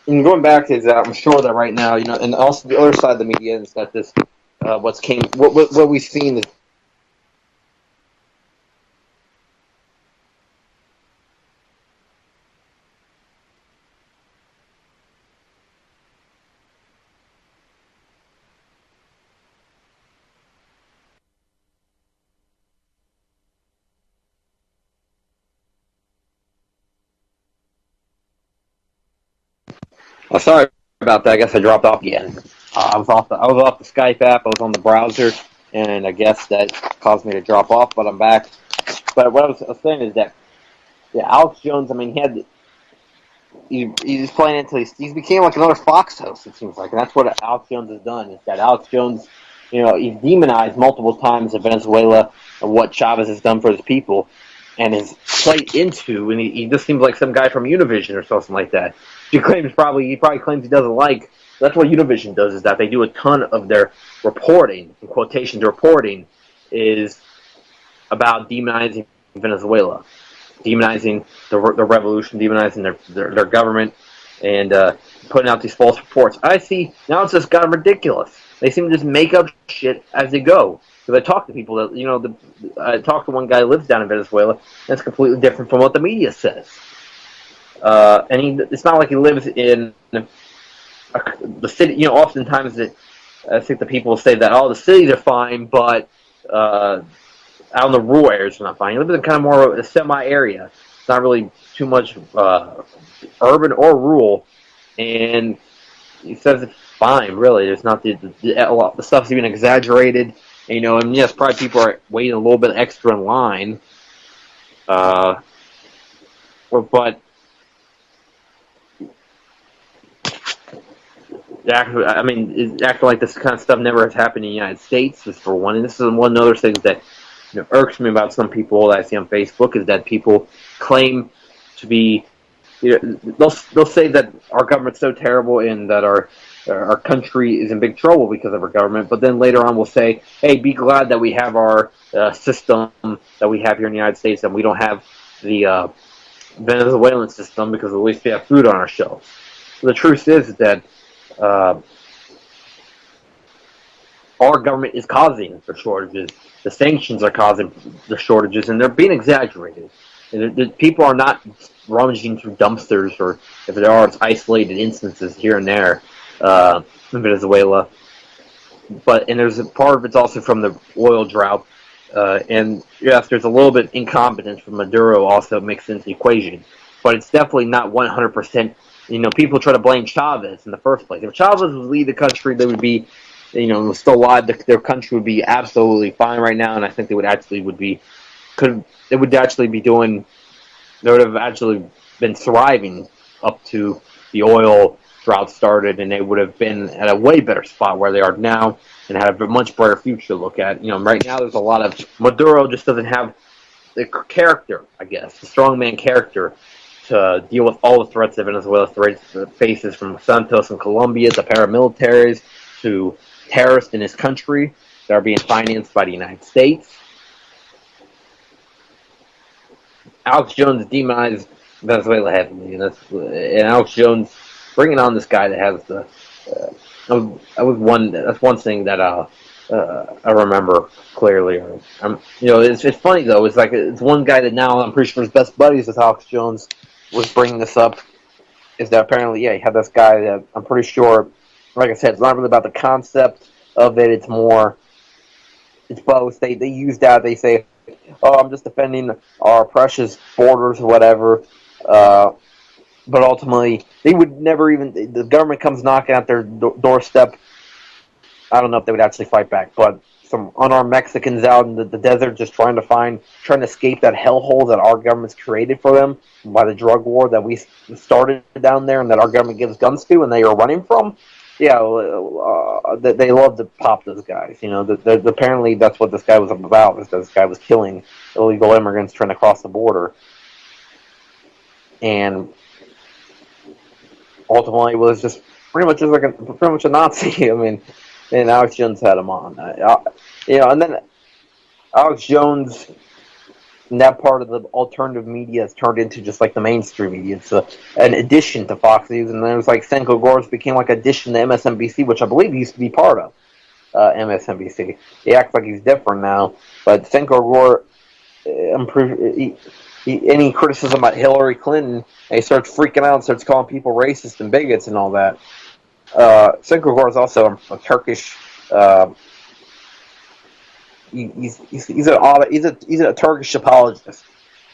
And going back to that, I'm sure that right now, and also the other side of the media is that this, what we've seen is. Oh, sorry about that. I guess I dropped off again. I was off the Skype app. I was on the browser, and I guess that caused me to drop off. But I'm back. But what I was saying is that, Alex Jones. I mean, he's playing into he's became like another Fox host. It seems like, and that's what Alex Jones has done. Is that Alex Jones, he's demonized multiple times in Venezuela and what Chavez has done for his people, and has played into, and he just seems like some guy from Univision or something like that. He probably claims he doesn't like. That's what Univision does, is that they do a ton of their reporting, in quotations, reporting is about demonizing Venezuela, demonizing the revolution, demonizing their government, and putting out these false reports. I see, now it's just gotten ridiculous. They seem to just make up shit as they go. Because I talk to people that, I talked to one guy who lives down in Venezuela, and it's completely different from what the media says. And it's not like he lives in the city. Oftentimes I think the people say that, the cities are fine, but out in the rural areas are not fine. He lives in kind of more of a semi-area. It's not really too much urban or rural, and he says it's fine, really. There's not the stuff's even exaggerated, and yes, probably people are waiting a little bit extra in line, but it's acting like this kind of stuff never has happened in the United States, is for one. And this is one other thing that irks me about some people that I see on Facebook, is that people claim to be, they'll say that our government's so terrible and that our country is in big trouble because of our government, but then later on we'll say, hey, be glad that we have our system that we have here in the United States, and we don't have the Venezuelan system, because at least we have food on our shelves. So the truth is that our government is causing the shortages. The sanctions are causing the shortages, and they're being exaggerated. And people are not rummaging through dumpsters, or if there are, it's isolated instances here and there in Venezuela. And there's a part of it's also from the oil drought. And yes, there's a little bit incompetence from Maduro also mixed into the equation. But it's definitely not 100%. People try to blame Chavez in the first place. If Chavez would lead the country, they would be, still alive. Their country would be absolutely fine right now, and I think they would have actually been thriving up to the oil drought started, and they would have been at a way better spot where they are now, and had a much brighter future to look at. Right now there's a lot of Maduro just doesn't have the character, I guess, the strongman character, to deal with all the threats that Venezuela faces, from Santos in Colombia to paramilitaries to terrorists in his country that are being financed by the United States. Alex Jones demonized Venezuela heavily, and Alex Jones bringing on this guy that has the. That's one thing that I remember clearly. It's funny though. It's one guy that now I'm pretty sure his best buddies with Alex Jones was bringing this up. Is that apparently, he had this guy that I'm pretty sure, like I said, it's not really about the concept of it. It's both. They use that. They say, oh, I'm just defending our precious borders or whatever. But ultimately, they would never even. The government comes knocking at their doorstep. I don't know if they would actually fight back, but some unarmed Mexicans out in the desert just trying to escape that hellhole that our government's created for them by the drug war that we started down there and that our government gives guns to and they are running from. Yeah, they love to pop those guys. You know, apparently that's what this guy was about. Is this guy was killing illegal immigrants trying to cross the border, and ultimately was just pretty much a Nazi. I mean, and Alex Jones had him on. And then Alex Jones, and that part of the alternative media has turned into just like the mainstream media. It's an addition to Fox News, and then it was like Senko Gores became like addition to MSNBC, which I believe he used to be part of MSNBC. He acts like he's different now, but Senko Gore any criticism about Hillary Clinton, and he starts freaking out and starts calling people racist and bigots and all that. Senko Gore is also a Turkish. He's a Turkish apologist,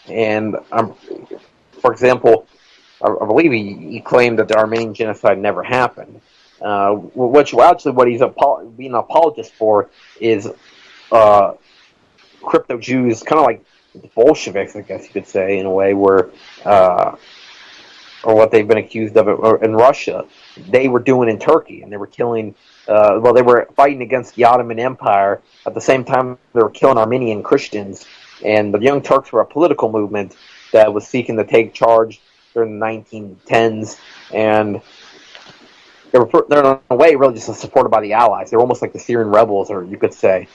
and for example, I believe he claimed that the Armenian genocide never happened. Which actually, what he's being an apologist for is crypto Jews, kind of like the Bolsheviks, I guess you could say, in a way, where or what they've been accused of in Russia, they were doing in Turkey, and they were killing. They were fighting against the Ottoman Empire. At the same time, they were killing Armenian Christians, and the Young Turks were a political movement that was seeking to take charge during the 1910s, and they're in a way really just supported by the Allies. They're almost like the Syrian rebels, or you could say.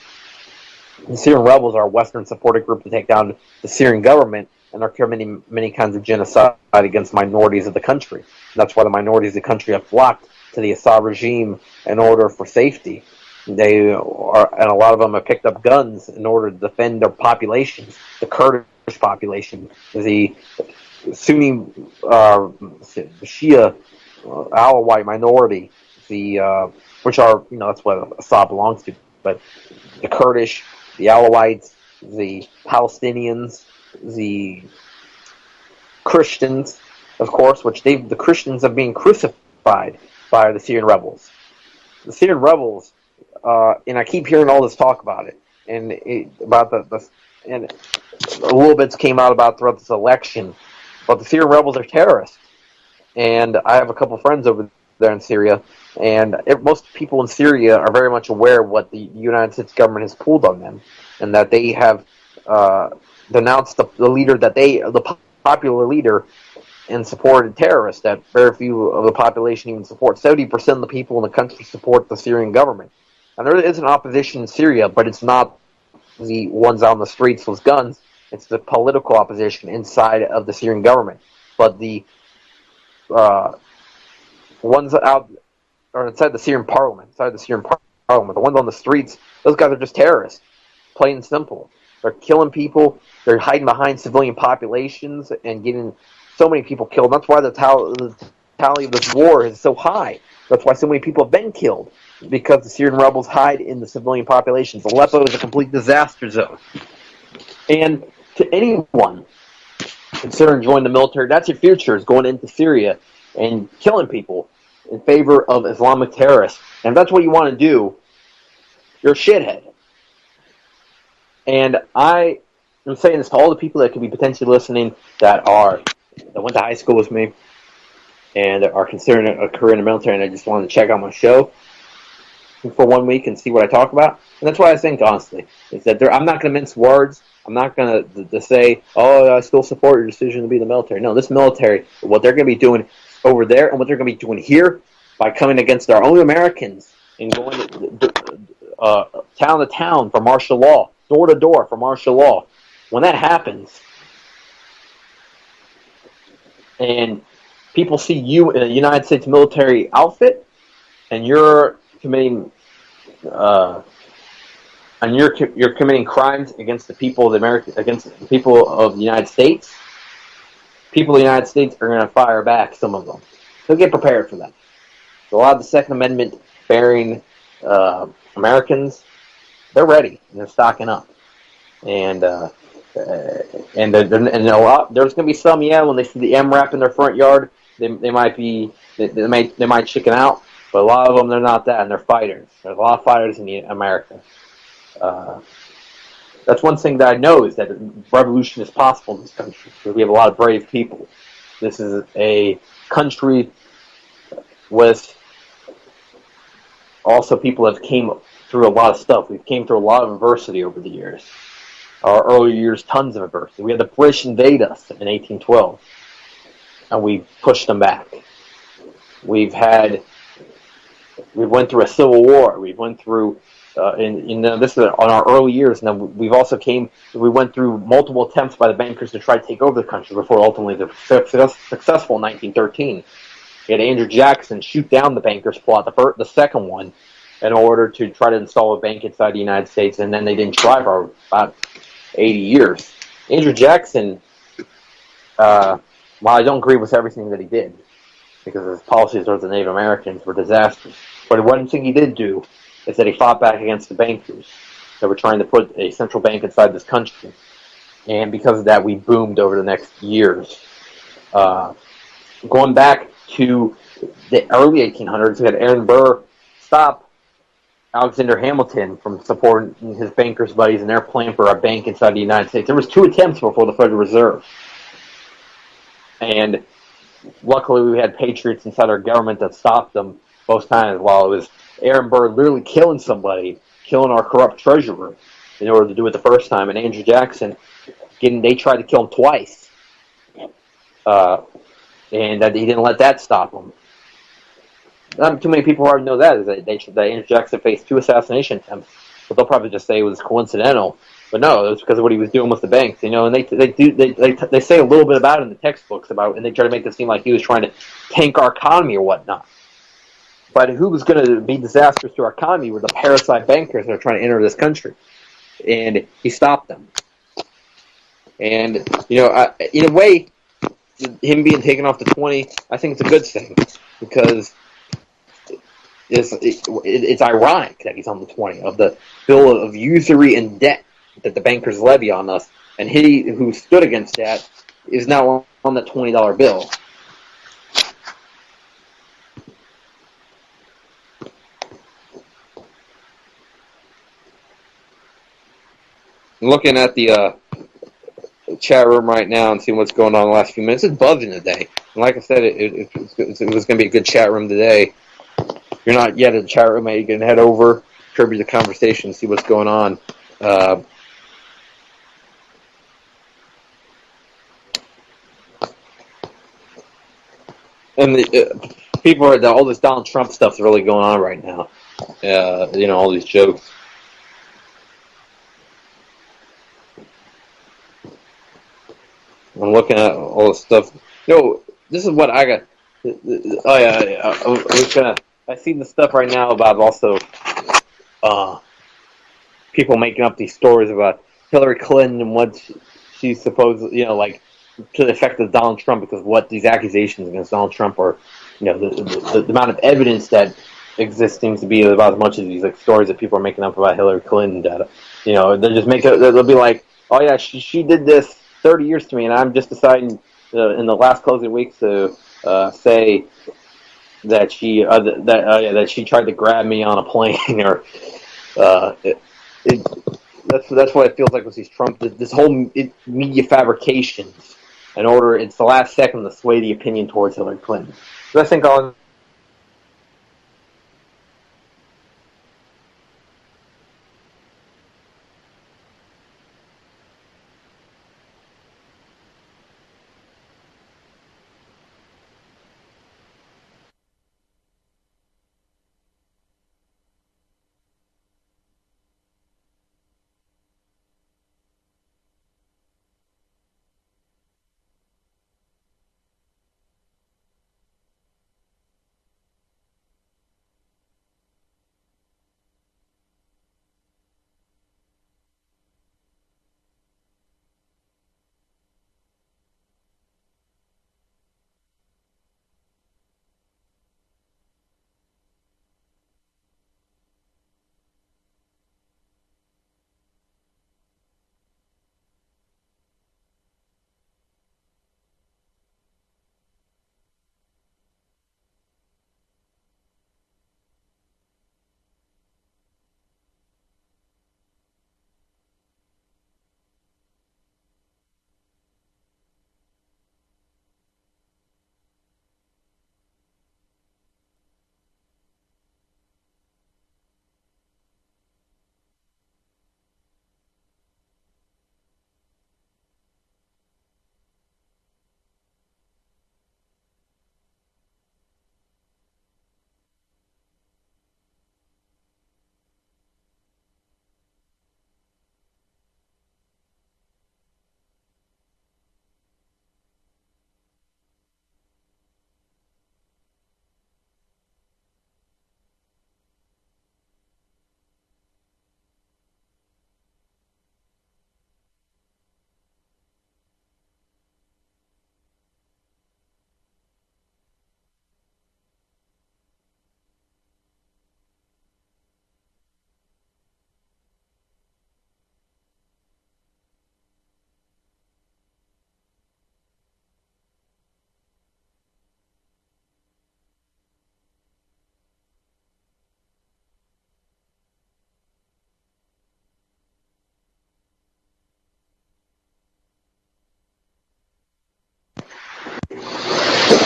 The Syrian rebels are a Western-supported group to take down the Syrian government, and they're committing many kinds of genocide against minorities of the country. And that's why the minorities of the country have flocked to the Assad regime in order for safety. And a lot of them have picked up guns in order to defend their populations. The Kurdish population, the Sunni, Shia, Alawite minority, which are, that's what Assad belongs to. But the Kurdish, the Alawites, the Palestinians, the Christians, of course, the Christians are being crucified by the Syrian rebels. The Syrian rebels, and I keep hearing all this talk about it, and and a little bit came out about throughout this election, but the Syrian rebels are terrorists. And I have a couple friends over there in Syria, and most people in Syria are very much aware of what the United States government has pulled on them, and that they have denounced the leader the popular leader, and supported terrorists that very few of the population even support. 70% of the people in the country support the Syrian government. And there is an opposition in Syria, but it's not the ones out on the streets with guns. It's the political opposition inside of the Syrian government. But the ones out or inside the Syrian parliament, the ones on the streets, those guys are just terrorists, plain and simple. They're killing people. They're hiding behind civilian populations and getting so many people killed. That's why the tally of this war is so high. That's why so many people have been killed, because the Syrian rebels hide in the civilian populations. Aleppo is a complete disaster zone. And to anyone considering joining the military, that's your future, is going into Syria and killing people in favor of Islamic terrorists. And if that's what you want to do, you're a shithead. And I am saying this to all the people that could be potentially listening that went to high school with me and are considering a career in the military, and I just wanted to check out my show for 1 week and see what I talk about. And that's what I think, honestly, is that I'm not going to mince words. I'm not going to say, oh, I still support your decision to be in the military. No, this military, what they're going to be doing over there and what they're going to be doing here by coming against our own Americans and going town to town for martial law, door to door for martial law. When that happens, and people see you in a United States military outfit, and you're committing you're committing crimes against the people of against the people of the United States, people of the United States are going to fire back, some of them. So get prepared for that. So a lot of the Second Amendment bearing Americans, they're ready and they're stocking up. and and a lot. There's going to be some, when they see the MRAP in their front yard, they might chicken out. But a lot of them, they're not that, and they're fighters. There's a lot of fighters in America. That's one thing that I know, is that revolution is possible in this country. We have a lot of brave people. This is a country with also people that came through a lot of stuff. We've came through a lot of adversity over the years. Our early years, tons of adversity. We had the British invade us in 1812, and we pushed them back. We went through a civil war. We went through, this is on our early years. And then we went through multiple attempts by the bankers to try to take over the country before ultimately they were successful in 1913. We had Andrew Jackson shoot down the bankers' plot, the second one, in order to try to install a bank inside the United States, and then they didn't try for about 80 years. Andrew Jackson, while I don't agree with everything that he did, because his policies towards the Native Americans were disastrous, but one thing he did do is that he fought back against the bankers that were trying to put a central bank inside this country. And because of that, we boomed over the next years. Going back to the early 1800s, we had Aaron Burr stop Alexander Hamilton from supporting his bankers' buddies and their plan for a bank inside the United States. There was 2 attempts before the Federal Reserve. And luckily we had patriots inside our government that stopped them both times, while it was Aaron Burr literally killing somebody, killing our corrupt treasurer in order to do it the first time. And Andrew Jackson, they tried to kill him twice. And that he didn't let that stop him. Not too many people already know that, is that Andrew Jackson faced 2 assassination attempts, but they'll probably just say it was coincidental. But no, it was because of what he was doing with the banks, and they say a little bit about it in the textbooks and they try to make it seem like he was trying to tank our economy or whatnot. But who was going to be disastrous to our economy were the parasite bankers that are trying to enter this country, and he stopped them. And in a way, him being taken off the 20, I think it's a good thing, because it's ironic that he's on the 20 of the bill of usury and debt that the bankers levy on us, and he who stood against that is now on that $20 bill. I'm looking at the chat room right now and seeing what's going on in the last few minutes. It's buzzing today. And like I said, it was going to be a good chat room today. If you're not yet in the chat room, you can head over, contribute to the conversation, and see what's going on. And people are all this Donald Trump stuff's really going on right now. All these jokes. I'm looking at all this stuff. This is what I got. Oh yeah. I see the stuff right now about also people making up these stories about Hillary Clinton and what she's supposed, like to the effect of Donald Trump, because what these accusations against Donald Trump are, the amount of evidence that exists seems to be about as much as these stories that people are making up about Hillary Clinton. That they just they'll be like, oh yeah, she did this 30 years to me, and I'm just deciding in the last closing weeks to say that she tried to grab me on a plane, or that's what it feels like with these Trump, this whole media fabrications in order. It's the last second to sway the opinion towards Hillary Clinton. So I think on.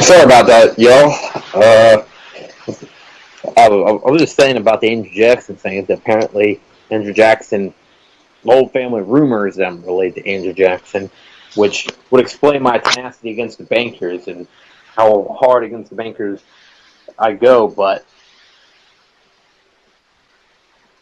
Sorry about that, y'all. I was just saying about the Andrew Jackson thing that apparently Andrew Jackson, old family rumors that I'm related to Andrew Jackson, which would explain my tenacity against the bankers and how hard against the bankers I go. But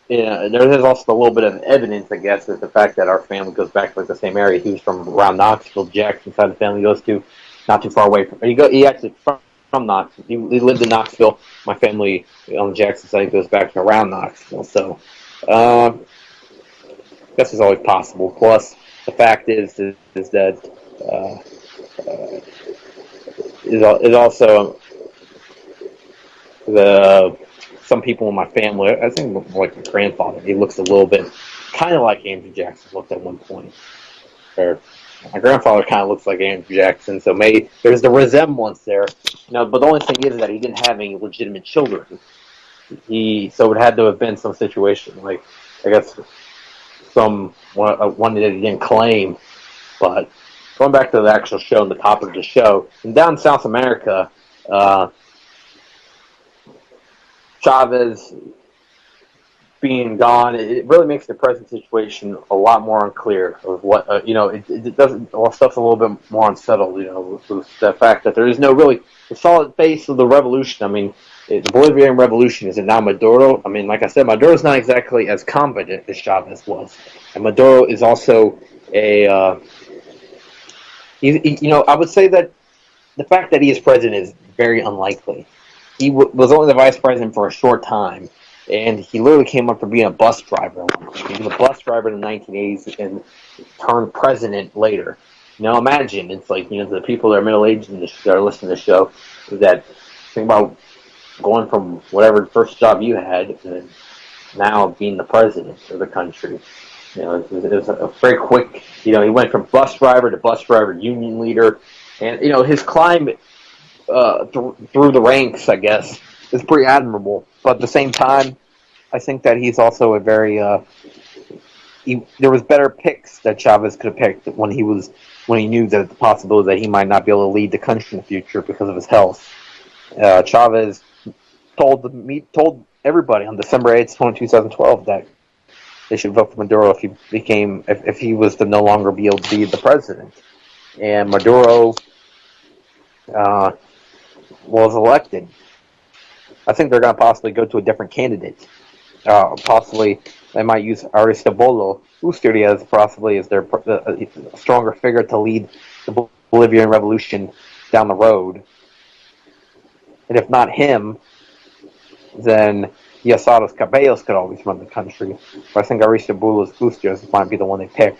there's also a little bit of evidence, I guess, that the fact that our family goes back to like the same area. He was from around Knoxville. Jackson's side of the family goes to not too far away from. He actually from Knoxville. He lived in Knoxville. My family on the Jackson side goes back to around Knoxville. So, I guess it's always possible. Plus, the fact is that is also the some people in my family. I think like my grandfather. He looks a little bit kind of like Andrew Jackson looked at one point. Or my grandfather kind of looks like Andrew Jackson, so maybe there's the resemblance there. But the only thing is that he didn't have any legitimate children. So it had to have been some situation, like I guess one that he didn't claim. But going back to the actual show and the topic of the show, and down in South America, Chavez being gone, it really makes the present situation a lot more unclear of what it doesn't. Well, stuff's a little bit more unsettled. With the fact that there is no really the solid face of the revolution. I mean, the Bolivian revolution is it now Maduro? I mean, like I said, Maduro's not exactly as competent as Chavez was, and Maduro is also a. I would say that the fact that he is president is very unlikely. He was only the vice president for a short time, and he literally came up from being a bus driver. He was a bus driver in the 1980s and turned president later. Now imagine, it's like, the people that are middle-aged and that are listening to the show, that think about going from whatever first job you had and now being the president of the country. It was a very quick, he went from bus driver, union leader, and, his climb through the ranks, I guess, is pretty admirable. But at the same time, I think that he's also a very, there was better picks that Chavez could have picked when he knew that the possibility that he might not be able to lead the country in the future because of his health. Chavez told everybody on December 8th, 2012 that they should vote for Maduro if he was to no longer be able to be the president. And Maduro was elected. I think they're going to possibly go to a different candidate. Possibly they might use Aristobolo Usturiz possibly as their stronger figure to lead the Bolivian revolution down the road. And if not him, then Yasados Cabellos could always run the country. But I think Aristobolo Usturiz might be the one they pick.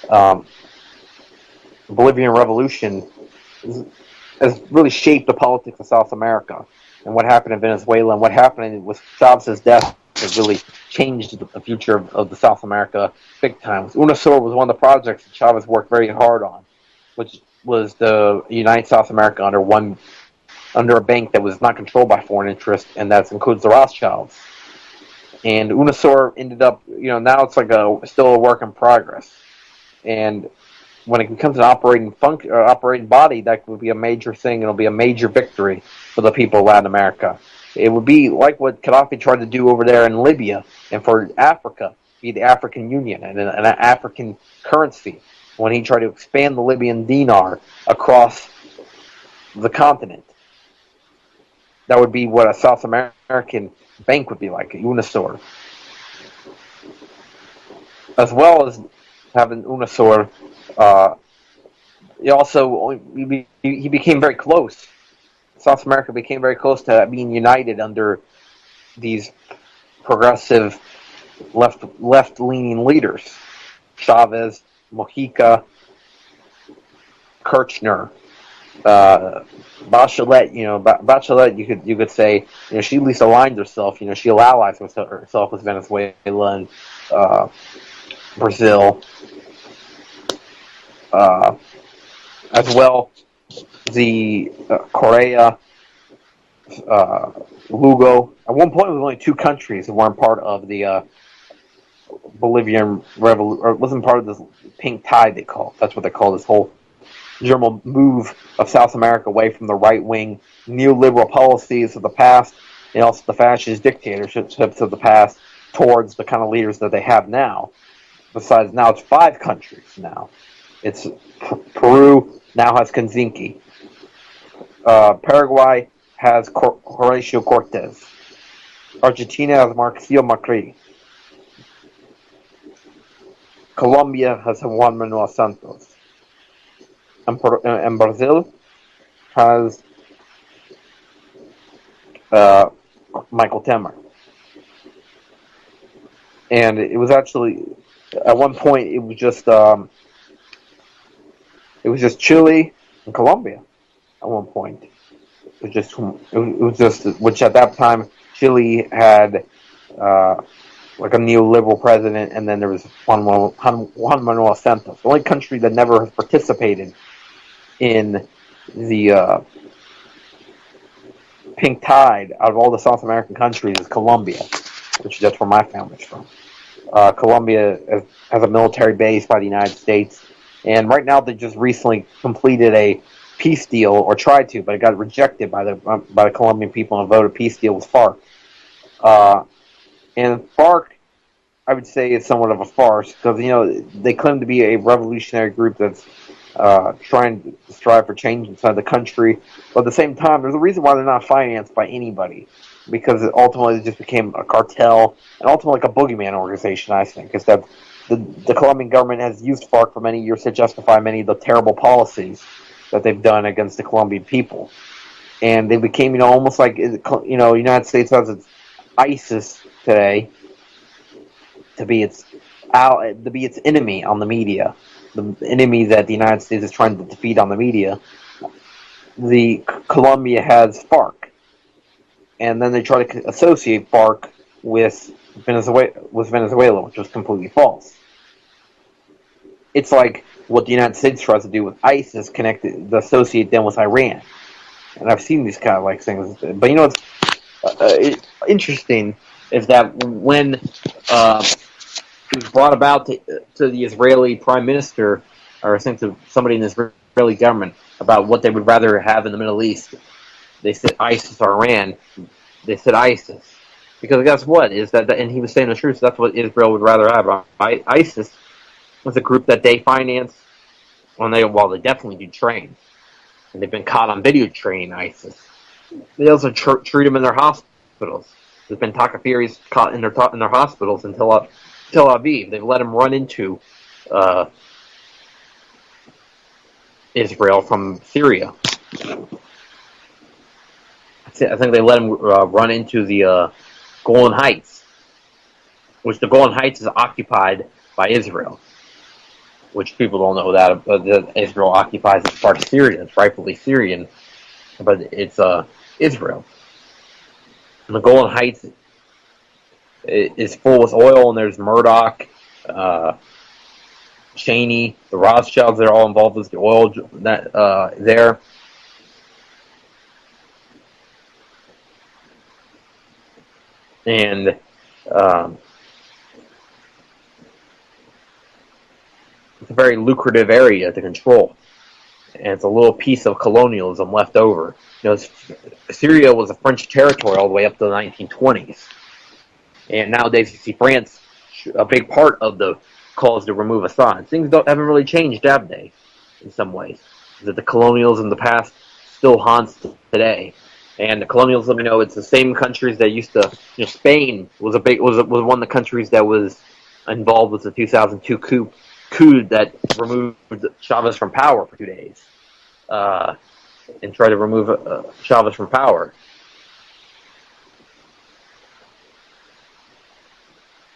The Bolivian revolution has really shaped the politics of South America. And what happened in Venezuela and what happened with Chavez's death has really changed the future of the South America big time. UNASUR was one of the projects that Chavez worked very hard on, which was to unite South America under a bank that was not controlled by foreign interests, and that includes the Rothschilds. And UNASUR ended up, now it's like still a work in progress. And when it becomes an operating body, that would be a major thing. It'll be a major victory for the people of Latin America. It would be like what Gaddafi tried to do over there in Libya, and for Africa, be the African Union and an African currency. When he tried to expand the Libyan dinar across the continent, that would be what a South American bank would be like, UNASUR. As well as having UNASUR, he became very close. South America became very close to being united under these progressive left-leaning leaders. Chavez, Mojica, Kirchner, Bachelet. Bachelet, you could say, she at least aligned herself. She allied herself with Venezuela and Brazil. As well, the Correa, Lugo. At one point, it was only two countries that weren't part of the Bolivian revolution, or wasn't part of this pink tide. That's what they call this whole general move of South America away from the right-wing neoliberal policies of the past and also the fascist dictatorships of the past towards the kind of leaders that they have now. Besides, now it's 5 countries now. It's Peru now has Kanzinki. Paraguay has Horacio Cortez. Argentina has Mauricio Macri. Colombia has Juan Manuel Santos. And Brazil has Michael Temer. And it was actually, at one point, it was just Chile and Colombia. At one point, it was just which at that time Chile had like a neoliberal president, and then there was Juan Manuel Santos. The only country that never has participated in the pink tide out of all the South American countries is Colombia, which that's where my family's from. Colombia has a military base by the United States, and right now they just recently completed a peace deal, or tried to, but it got rejected by the Colombian people and voted a peace deal with FARC. And FARC, I would say, is somewhat of a farce because they claim to be a revolutionary group that's trying to strive for change inside the country, but at the same time, there's a reason why they're not financed by anybody, because ultimately it just became a cartel and ultimately like a boogeyman organization. I think is that the Colombian government has used FARC for many years to justify many of the terrible policies that they've done against the Colombian people, and they became almost like United States has its ISIS today to be its enemy on the media, the enemy that the United States is trying to defeat on the media. The Colombia has FARC, and then they try to associate FARC with Venezuela, which was completely false. It's like what the United States tries to do with ISIS, associate them with Iran. And I've seen these kind of like things. But what's interesting is that when it was brought about to the Israeli prime minister, or I think to somebody in the Israeli government, about what they would rather have in the Middle East, they said ISIS or Iran. They said ISIS. Because guess what? And he was saying the truth, so that's what Israel would rather have. ISIS was a group that they finance they definitely do train. And they've been caught on video training ISIS. They also treat them in their hospitals. There's been Takafiris caught in their hospitals in Tel Aviv. They've let them run into Israel from Syria. I think they let them run into the Golan Heights, which the Golan Heights is occupied by Israel. Which people don't know that Israel occupies as part of Syria. It's rightfully Syrian, but it's Israel. And the Golan Heights is full with oil, and there's Murdoch, Cheney, the Rothschilds. They're all involved with the oil there. And it's a very lucrative area to control, and it's a little piece of colonialism left over. Syria was a French territory all the way up to the 1920s, and nowadays you see France, a big part of the calls to remove Assad. Things haven't really changed, have they? In some ways, that the colonialism in the past still haunts today, and the colonialism, it's the same countries that used to. Spain was one of the countries that was involved with the 2002 coup that removed Chavez from power for 2 days, and tried to remove Chavez from power.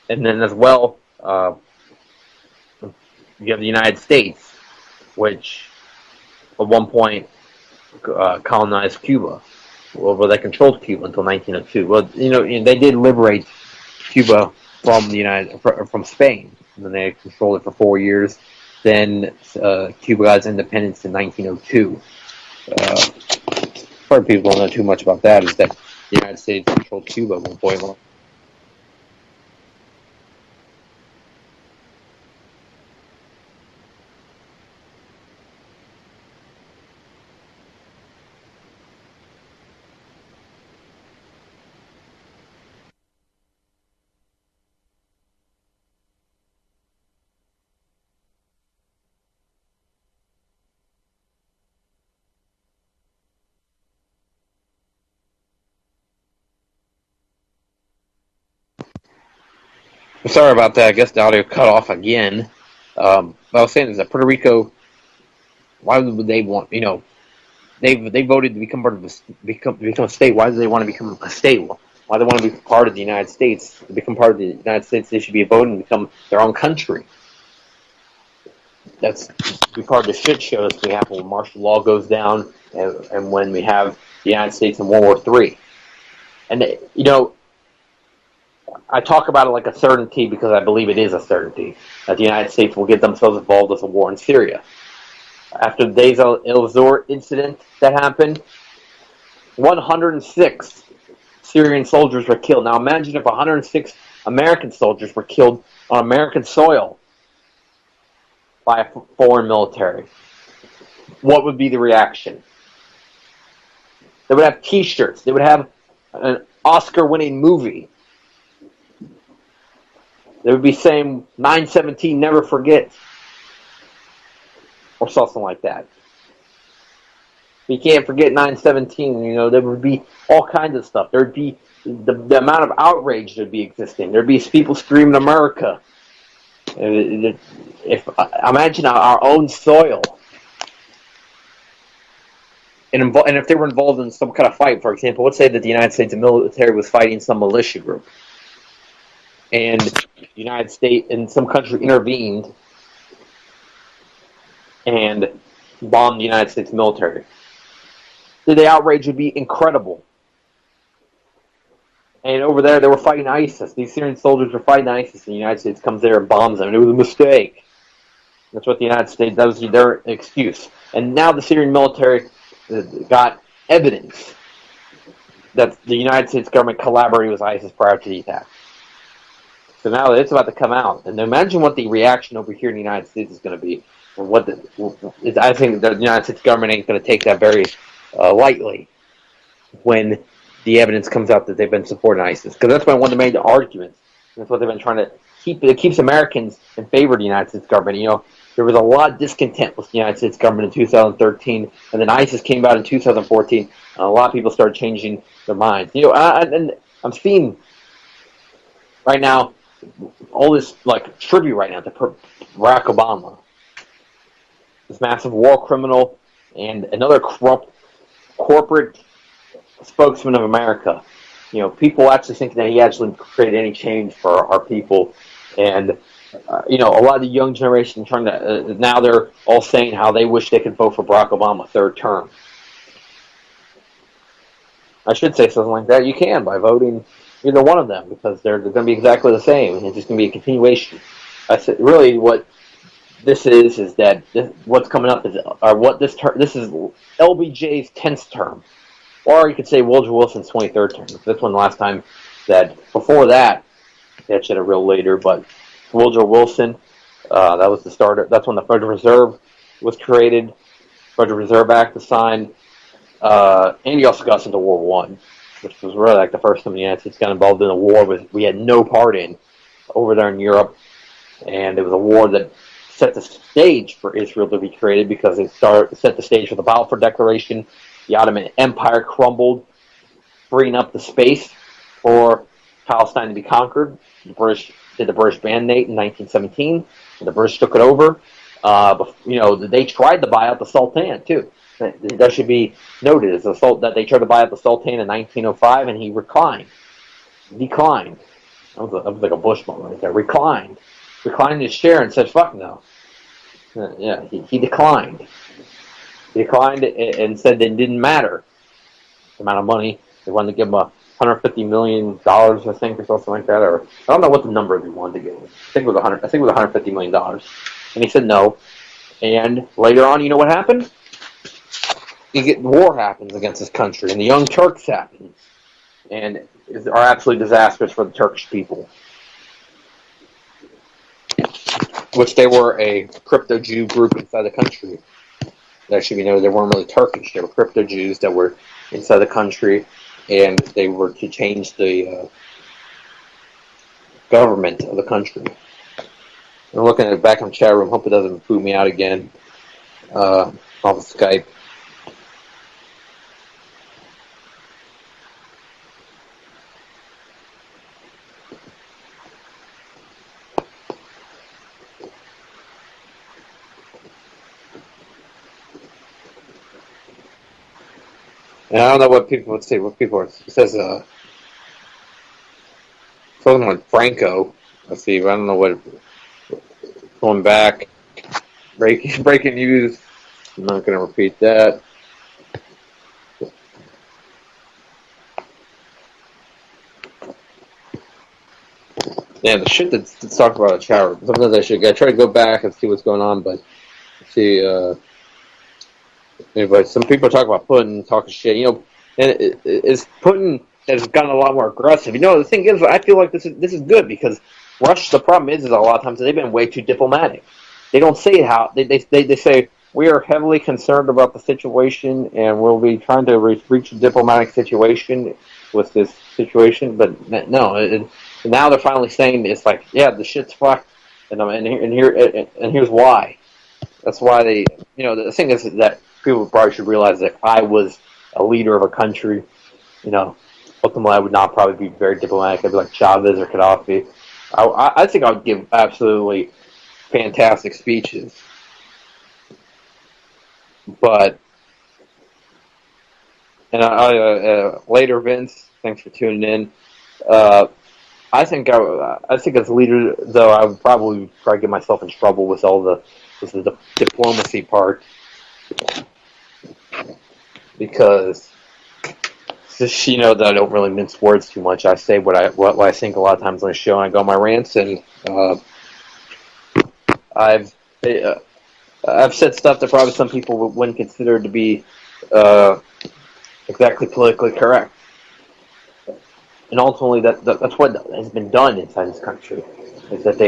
And then as well, you have the United States, which at one point colonized Cuba. Well, they controlled Cuba until 1902. Well, they did liberate Cuba from Spain. And then they controlled it for 4 years. Then Cuba got its independence in 1902. Probably people don't know too much about that. Is that the United States controlled Cuba at one point. Sorry about that. I guess the audio cut off again. What I was saying is that Puerto Rico, why would they want, they voted to become part of become a state. Why do they want to become a state? Why do they want to be part of the United States? To become part of the United States, they should be voting to become their own country. That's be part of the shit show that's going to happen when martial law goes down and when we have the United States in World War III. And, I talk about it like a certainty because I believe it is a certainty that the United States will get themselves involved with a war in Syria. After the Deir el-Zor incident that happened, 106 Syrian soldiers were killed. Now imagine if 106 American soldiers were killed on American soil by a foreign military. What would be the reaction? They would have T-shirts. They would have an Oscar-winning movie. They would be saying 9/17 never forget, or something like that. You can't forget 9/17. There would be all kinds of stuff. There'd be the amount of outrage that'd be existing. There'd be people screaming America. If imagine our own soil, and if they were involved in some kind of fight, for example, let's say that the United States military was fighting some militia group, and the United States and some country intervened and bombed the United States military. The outrage would be incredible. And over there, they were fighting ISIS. These Syrian soldiers were fighting ISIS, and the United States comes there and bombs them. And it was a mistake. That's what the United States, that was their excuse. And now the Syrian military got evidence that the United States government collaborated with ISIS prior to the attack. So now it's about to come out. And imagine what the reaction over here in the United States is going to be. And I think the United States government ain't going to take that very lightly when the evidence comes out that they've been supporting ISIS. Because that's one of the main arguments. That's what they've been trying to keep. It keeps Americans in favor of the United States government. There was a lot of discontent with the United States government in 2013, and then ISIS came out in 2014, and a lot of people started changing their minds. And I'm seeing right now all this tribute right now to Barack Obama, this massive war criminal, and another corrupt corporate spokesman of America. People actually think that he actually created any change for our people, and a lot of the young generation trying to now they're all saying how they wish they could vote for Barack Obama third term. I should say something like that. You can by voting either one of them because they're going to be exactly the same. It's just going to be a continuation. I said really what this is that what's coming up is this is LBJ's 10th term. Or you could say Woodrow Wilson's 23rd term. That's when the last time that, before that, they had a real later, but Woodrow Wilson, that was the starter. That's when the Federal Reserve was created. Federal Reserve Act was signed. And he also got us into World War I, which was really the first time the United States got involved in a war we had no part in over there in Europe. And it was a war that set the stage for Israel to be created because it set the stage for the Balfour Declaration. The Ottoman Empire crumbled, freeing up the space for Palestine to be conquered. The British did the British Mandate in 1917. The British took it over. They tried to buy out the Sultan, too. That should be noted as that they tried to buy out the Sultan in 1905, and he declined. That was like a Bush moment right there. Reclined his chair and said, "Fuck no." Yeah, he declined. He declined and said it didn't matter the amount of money. They wanted to give him $150 million, I think, or something like that. Or I don't know what the number they wanted to give him. I think it was $150 million. And he said no. And later on, you know what happened? War happens against this country, and the Young Turks happen, and are absolutely disastrous for the Turkish people. Which they were a crypto Jew group inside the country. That should be noted. They weren't really Turkish. They were crypto Jews that were inside the country, and they were to change the government of the country. I'm looking at it back in the chat room. Hope it doesn't boot me out again off of Skype. And I don't know what people would say. What people are, it says something like Franco. Let's see. I don't know what. Going back, breaking news. I'm not going to repeat that. Yeah, the shit that's talked about in the chat room. Sometimes I try to go back and see what's going on, but see, but some people talk about Putin talking shit. You know, and it's Putin has gotten a lot more aggressive. You know, the thing is, I feel like this is good because Russia. The problem is a lot of times they've been way too diplomatic. They don't say it how they say we are heavily concerned about the situation and we'll be trying to reach a diplomatic situation with this situation, but no. Now they're finally saying it's like, yeah, the shit's fucked, and here's why. That's why they, you know, the thing is that people probably should realize that if I was a leader of a country, you know, ultimately I would not probably be very diplomatic. I'd be like Chavez or Gaddafi. I think I would give absolutely fantastic speeches, but later, Vince, thanks for tuning in. I think as a leader, though, I would probably try to get myself in trouble with all the diplomacy part, because just, you know, that I don't really mince words too much. I say what I think a lot of times on the show, and I go on my rants, and I've said stuff that probably some people wouldn't consider to be exactly politically correct. And ultimately, that's what has been done inside this country, is that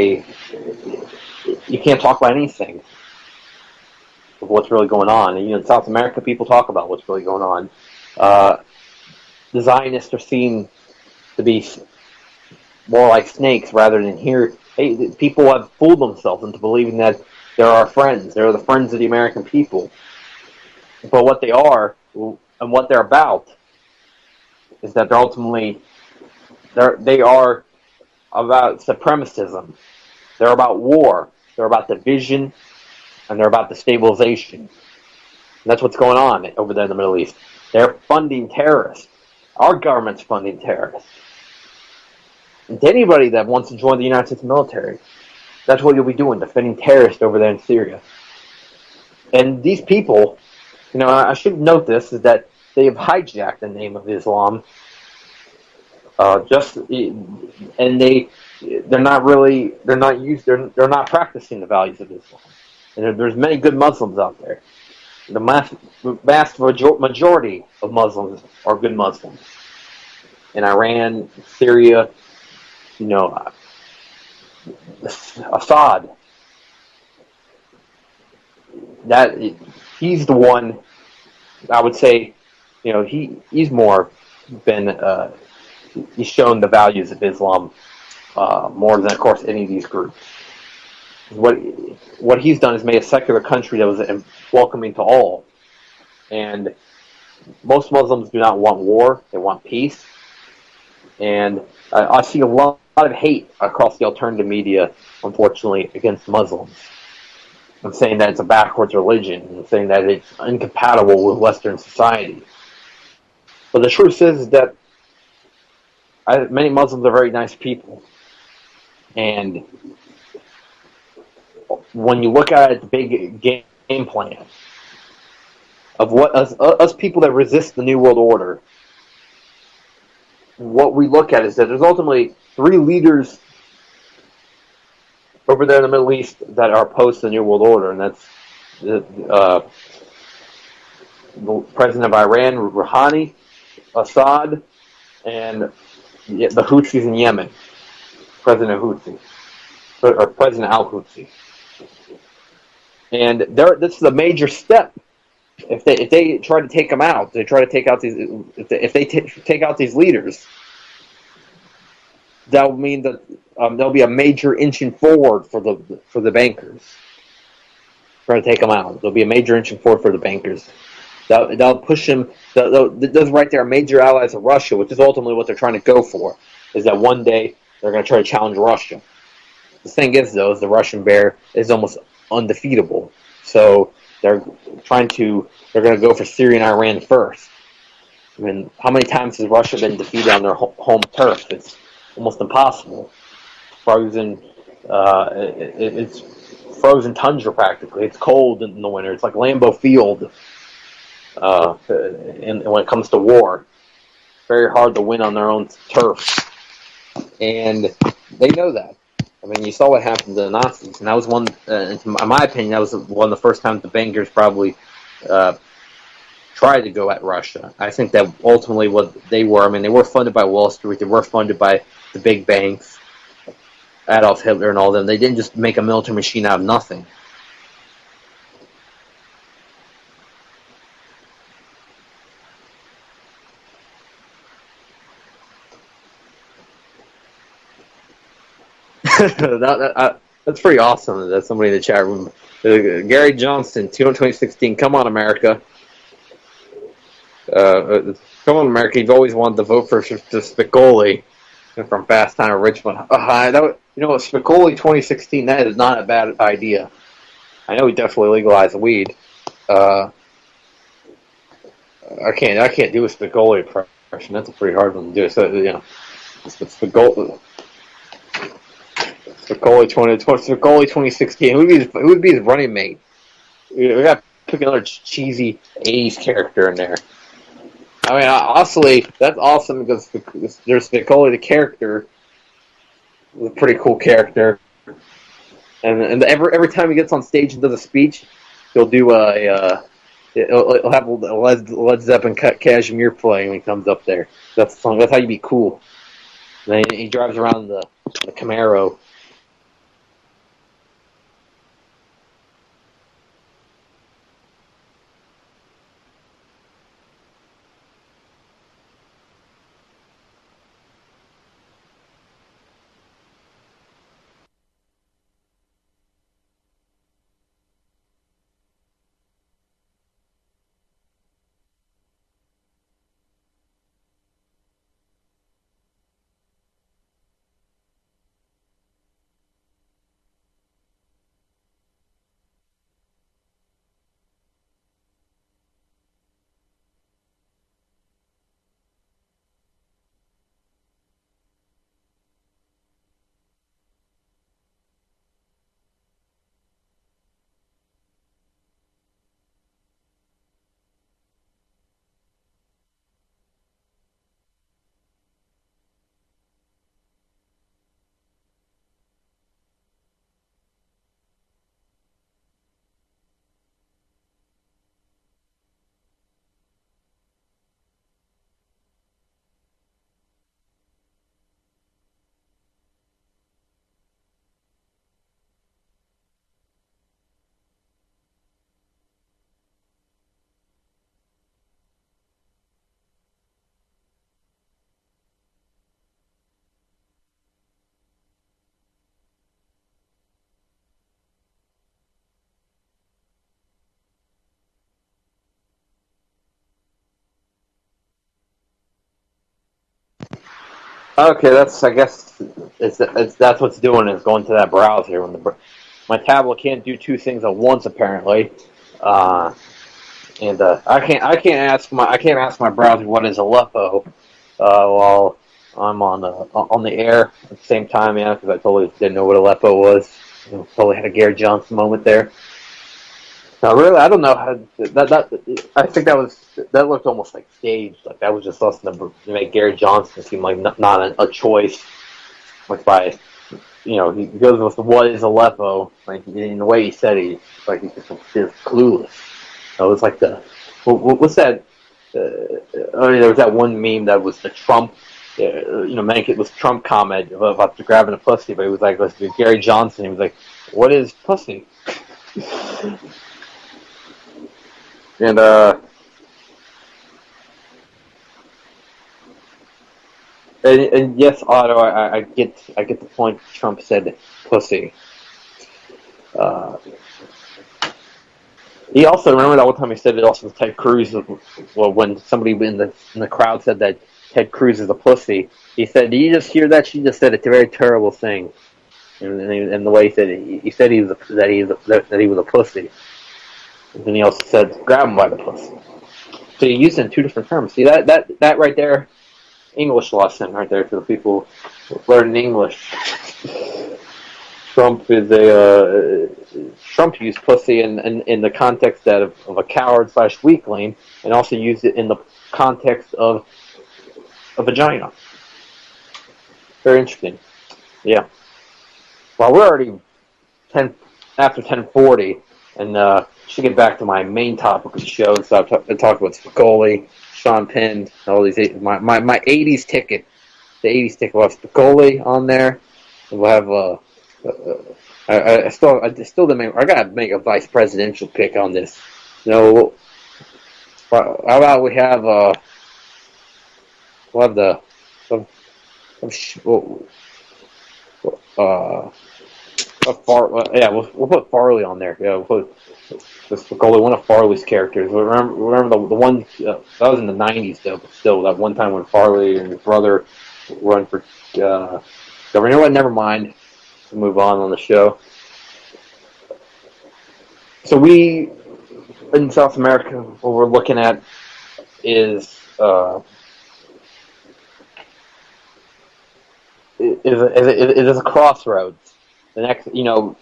you can't talk about anything of what's really going on. And, you know, in South America, people talk about what's really going on. The Zionists are seen to be more like snakes rather than here. People have fooled themselves into believing that they're our friends. They're the friends of the American people. But what they are and what they're about is that they're ultimately... They are about supremacism. They're about war. They're about division, and they're about destabilization. And that's what's going on over there in the Middle East. They're funding terrorists. Our government's funding terrorists. And to anybody that wants to join the United States military, that's what you'll be doing, defending terrorists over there in Syria. And these people, you know, I should note this, is that they have hijacked the name of Islam. And they're not practicing the values of Islam. And there's many good Muslims out there. The vast majority of Muslims are good Muslims. In Iran, Syria, you know, Assad. He's the one, I would say, you know, he's more been... he's shown the values of Islam more than, of course, any of these groups. What he's done is made a secular country that was welcoming to all. And most Muslims do not want war; they want peace. And I see a lot of hate across the alternative media, unfortunately, against Muslims. I'm saying that it's a backwards religion. I'm saying that it's incompatible with Western society. But the truth is that many Muslims are very nice people, and when you look at the big game plan of what us people that resist the New World Order, what we look at is that there's ultimately three leaders over there in the Middle East that are opposed to the New World Order, and that's the president of Iran, Rouhani, Assad, and the Houthis in Yemen, President Houthi, or President Al-Houthi. And this is a major step. If they try to take them out, they try to take out these. If they take out these leaders, that will mean that there'll be a major inching forward for the bankers. Trying to take them out, there'll be a major inching forward for the bankers. They'll push them. Those right there are major allies of Russia, which is ultimately what they're trying to go for. Is that one day they're going to try to challenge Russia. The thing is, though, is the Russian bear is almost undefeatable. So they're going to go for Syria and Iran first. I mean, how many times has Russia been defeated on their home turf? It's almost impossible. Frozen, it's frozen tundra practically. It's cold in the winter. It's like Lambeau Field. And when it comes to war, very hard to win on their own turf, and they know that. I mean, you saw what happened to the Nazis, and that was one. In my opinion, that was one of the first times the bankers probably tried to go at Russia. I think that ultimately what they were. I mean, they were funded by Wall Street. They were funded by the big banks, Adolf Hitler, and all them. They didn't just make a military machine out of nothing. That's pretty awesome that somebody in the chat room. Gary Johnson, 2016. Come on, America. Come on, America. You've always wanted to vote for Spicoli from Fast Time at Richmond. Spicoli 2016. That is not a bad idea. I know he definitely legalized weed. I can't do a Spicoli impression. That's a pretty hard one to do. So Spicoli 2016. Who would be his running mate? We got to pick another cheesy 80s character in there. I mean, honestly, that's awesome because there's Spicoli, the character, a pretty cool character, and every time he gets on stage and does a speech, he'll do he'll have Led Zeppelin Kashmir playing when he comes up there. That's the song. That's how you be cool. And then he drives around the Camaro. Okay, I guess that's what's doing is going to that browser when my tablet can't do two things at once apparently, and I can't ask my browser what is Aleppo while I'm on the air at the same time, because I totally didn't know what Aleppo was. Totally had a Gary Johnson moment there. No, really, I don't know how that. I think that looked almost like staged. Like that was just us to make Gary Johnson seem like not a choice. Like by, he goes with what is Aleppo. Like in the way he said he just clueless. It was like what's that? There was that one meme that was the Trump. It was Trump comment about grabbing a pussy, but it was like Gary Johnson. He was like, "What is pussy?" And yes, Otto, I get the point. Trump said pussy. He also, remember that one time he said it also with Ted Cruz. Well, when somebody in the crowd said that Ted Cruz is a pussy, he said, "Did you just hear that? She just said it's a very terrible thing." And the way he said it, he said that he was a pussy. And then he also said, "Grab him by the pussy." So you use it in two different terms. See that right there, English lesson right there for the people learning English. Trump is Trump used pussy in the context of a coward / weakling, and also used it in the context of a vagina. Very interesting. Yeah. Well, we're already after 10:40, and should get back to my main topic of the show. So I talked about Spicoli, Sean Penn, all these my 80s ticket. The 80s ticket. We'll have Spicoli on there. We'll have I still didn't make. I gotta make a vice presidential pick on this. How about we have we'll have the we'll put Farley on there. Yeah, we'll put Spicoli, one of Farley's characters. Remember the one that was in the 90s though, but still that one time when Farley and his brother run for governor. You know what? Never mind. We'll move on the show. So we in South America, what we're looking at is a crossroads. The next, at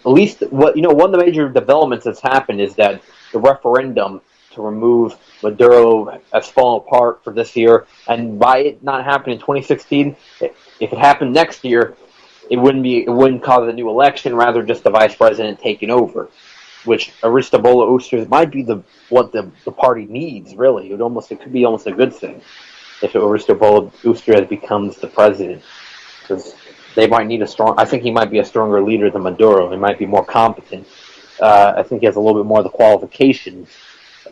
least one of the major developments that's happened is that the referendum to remove Maduro has fallen apart for this year, and by it not happening in 2016, if it happened next year, it wouldn't cause a new election, rather just the vice president taking over, which Aristobola Ustres might be what the party needs. Really, it could be almost a good thing if Aristobola Ustres becomes the president, because they might need I think he might be a stronger leader than Maduro. He might be more competent. I think he has a little bit more of the qualifications,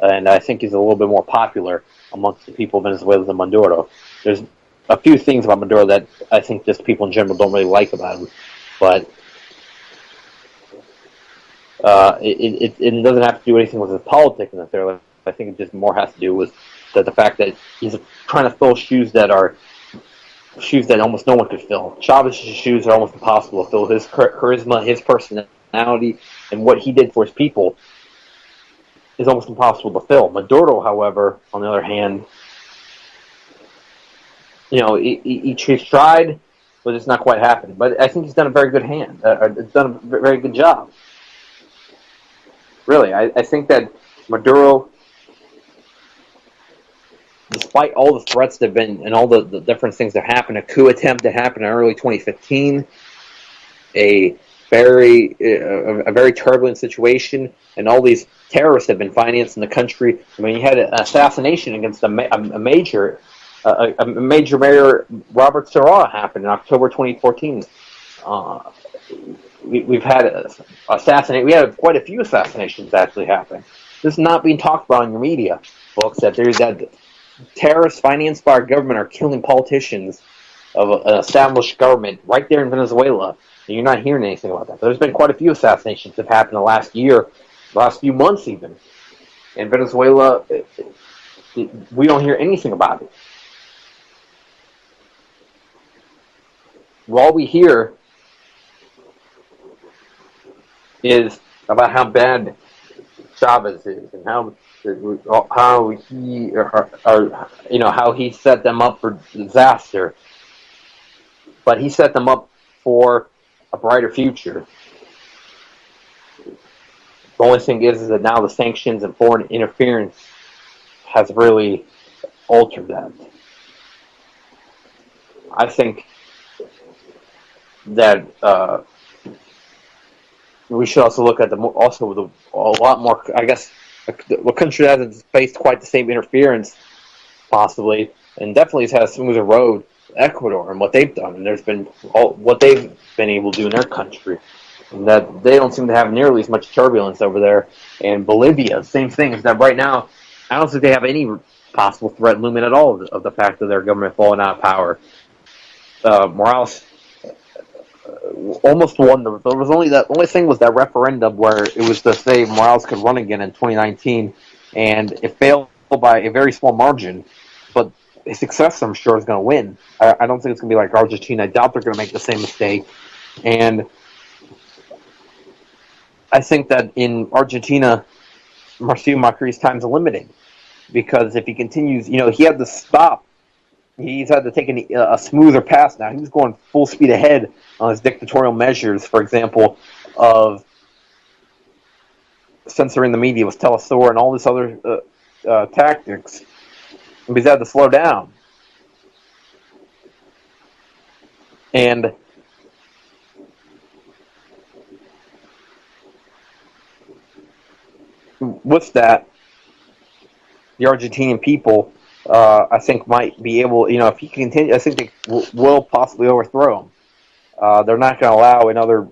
and I think he's a little bit more popular amongst the people of Venezuela than Maduro. There's a few things about Maduro that I think just people in general don't really like about him, but it doesn't have to do anything with his politics necessarily. I think it just more has to do with the fact that he's trying to fill shoes that almost no one could fill. Chavez's shoes are almost impossible to fill. His charisma, his personality, and what he did for his people is almost impossible to fill. Maduro, however, on the other hand, he's tried, but it's not quite happening. But I think he's done a very good It's done a very good job. Really, I think that Maduro, despite all the threats that have been and all the different things that happened, a coup attempt that happened in early 2015, a very turbulent situation, and all these terrorists have been financed in the country. I mean, you had an assassination against a major mayor, Robert Serra, happened in October 2014. We've had we had quite a few assassinations actually happen. This is not being talked about in your media, folks. That there's that terrorists financed by our government are killing politicians of an established government right there in Venezuela, and you're not hearing anything about that. But there's been quite a few assassinations that have happened in the last year, the last few months even. In Venezuela, we don't hear anything about it. All we hear is about how bad Chavez is and how he set them up for disaster, but he set them up for a brighter future. The only thing is that now the sanctions and foreign interference has really altered that. I think that we should also look at a lot more. I guess a country that hasn't faced quite the same interference, possibly, and definitely has had a smoother road. Ecuador and what they've done, and there's been what they've been able to do in their country, and that they don't seem to have nearly as much turbulence over there. And Bolivia, same thing. Is that right now, I don't think they have any possible threat looming at all of the fact of their government falling out of power. Morales almost won. There was the only thing was that referendum where it was to say Morales could run again in 2019, and it failed by a very small margin. But his successor, I'm sure, is going to win. I don't think it's going to be like Argentina. I doubt they're going to make the same mistake. And I think that in Argentina, Mauricio Macri's time's limited. because if he continues, he had to stop. He's had to take a smoother path now. He was going full speed ahead on his dictatorial measures, for example, of censoring the media with Telesur and all this other tactics. But he's had to slow down. And with that, the Argentinian people, I think, might be able, if he continues, I think they will possibly overthrow him. They're not going to allow another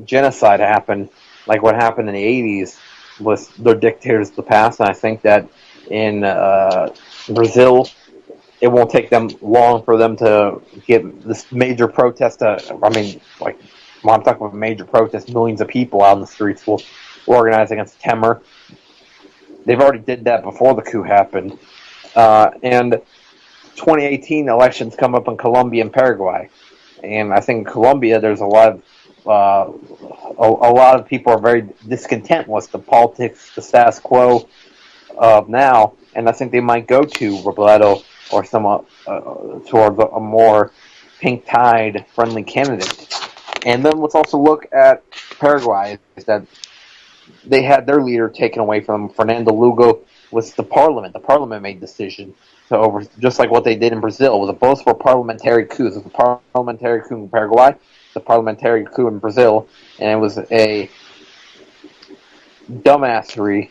genocide to happen like what happened in the 80s with their dictators of the past. And I think that in Brazil, it won't take them long for them to get this major protest. When I'm talking about major protest, millions of people out in the streets will organize against Temer. They've already did that before the coup happened. And 2018 elections come up in Colombia and Paraguay. And I think in Colombia, there's a lot of people are very discontent with the politics, the status quo of now. And I think they might go to Robledo or toward a more pink-tide, friendly candidate. And then let's also look at Paraguay, is that they had their leader taken away from them. Fernando Lugo was the parliament. The parliament made decision to just like what they did in Brazil. Both were parliamentary coups. It was a parliamentary coup in Paraguay, the parliamentary coup in Brazil, and it was a dumbassery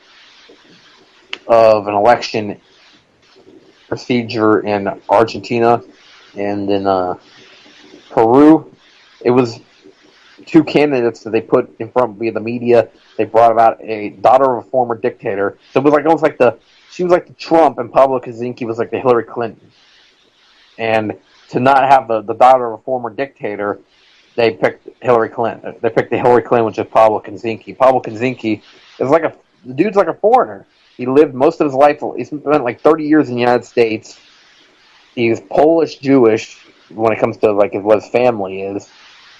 of an election procedure in Argentina and in Peru. It was two candidates that they put in front via the media. They brought about a daughter of a former dictator. So it was almost like she was like the Trump, and Pablo Kaczynski was like the Hillary Clinton. And to not have the daughter of a former dictator, they picked Hillary Clinton. They picked the Hillary Clinton, which is Pablo Kaczynski. Pablo Kaczynski is the dude's like a foreigner. He lived most of his life. He spent like 30 years in the United States. He's Polish Jewish when it comes to what his family is,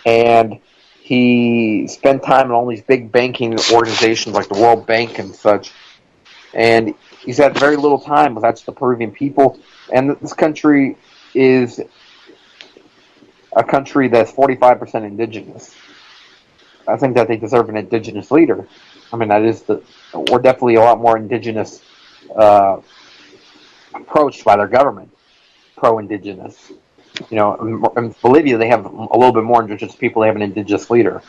and he spent time in all these big banking organizations like the World Bank and such. And he's had very little time with the Peruvian people. And this country is a country that's 45% indigenous. I think that they deserve an indigenous leader. I mean, we're definitely a lot more indigenous approached by their government, pro-indigenous. In Bolivia, they have a little bit more indigenous people. They have an indigenous leader.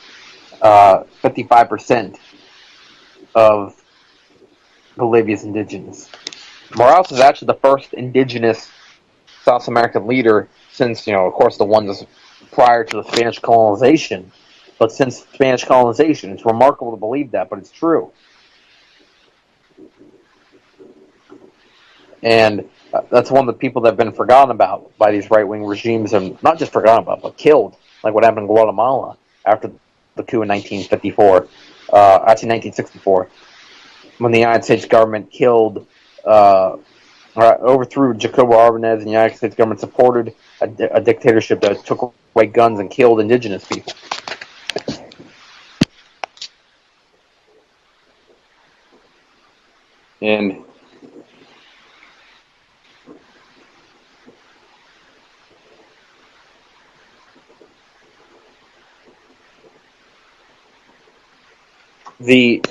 55% of Bolivia is indigenous. Morales is actually the first indigenous South American leader since, of course, the ones prior to the Spanish colonization. But since Spanish colonization, it's remarkable to believe that, but it's true. And that's one of the people that have been forgotten about by these right-wing regimes, and not just forgotten about, but killed, like what happened in Guatemala after the coup in 1964, when the United States government overthrew Jacobo Arbenez, and the United States government supported a dictatorship that took away guns and killed indigenous people. And we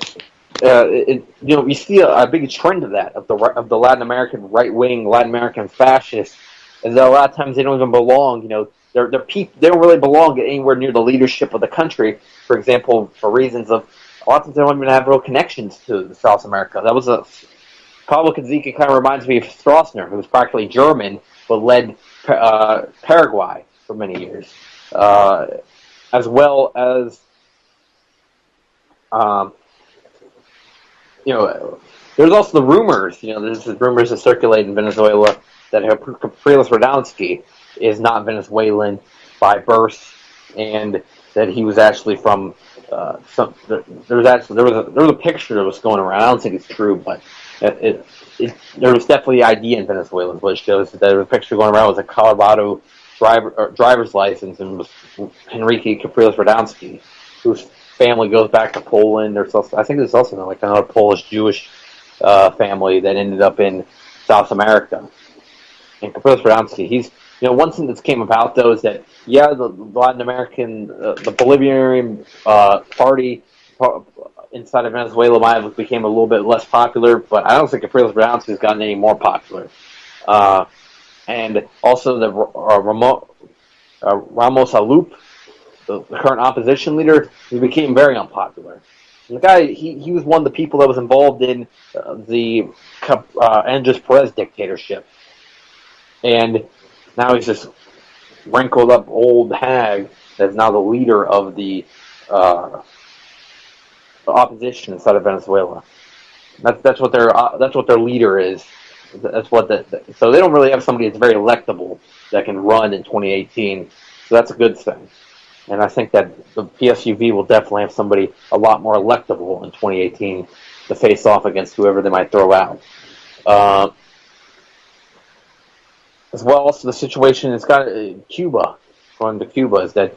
see a big trend of that, of the Latin American right wing, Latin American fascists, is that a lot of times they don't even belong. They don't really belong anywhere near the leadership of the country. For example, for reasons of a lot of times they don't even have real connections to South America. Pablo Kaczynski kind of reminds me of Stroessner, who was practically German but led Paraguay for many years, as well as. There's also the rumors. There's rumors that circulate in Venezuela that Capriles Radonsky is not Venezuelan by birth, and that he was actually from there was a picture that was going around. I don't think it's true, but there was definitely idea in Venezuela, which shows that there was a picture going around with a Colorado driver's license, and was Henrique Capriles Radonsky, whose family goes back to Poland. I think there's also another Polish Jewish family that ended up in South America. And Capriles Radamsky, he's, one thing that's came about, though, is that, the Latin American, the Bolivarian party inside of Venezuela might have became a little bit less popular, but I don't think Capriles Radamsky has gotten any more popular. And also the Ramos Alup, the current opposition leader, he became very unpopular. And the guy, he was one of the people that was involved in the Andres Perez dictatorship. And now he's this wrinkled up old hag that's now the leader of the opposition inside of Venezuela. That's what their leader is. That's what so they don't really have somebody that's very electable that can run in 2018. So that's a good thing. And I think that the PSUV will definitely have somebody a lot more electable in 2018 to face off against whoever they might throw out. As well, also the situation it's got Cuba, going to Cuba, is that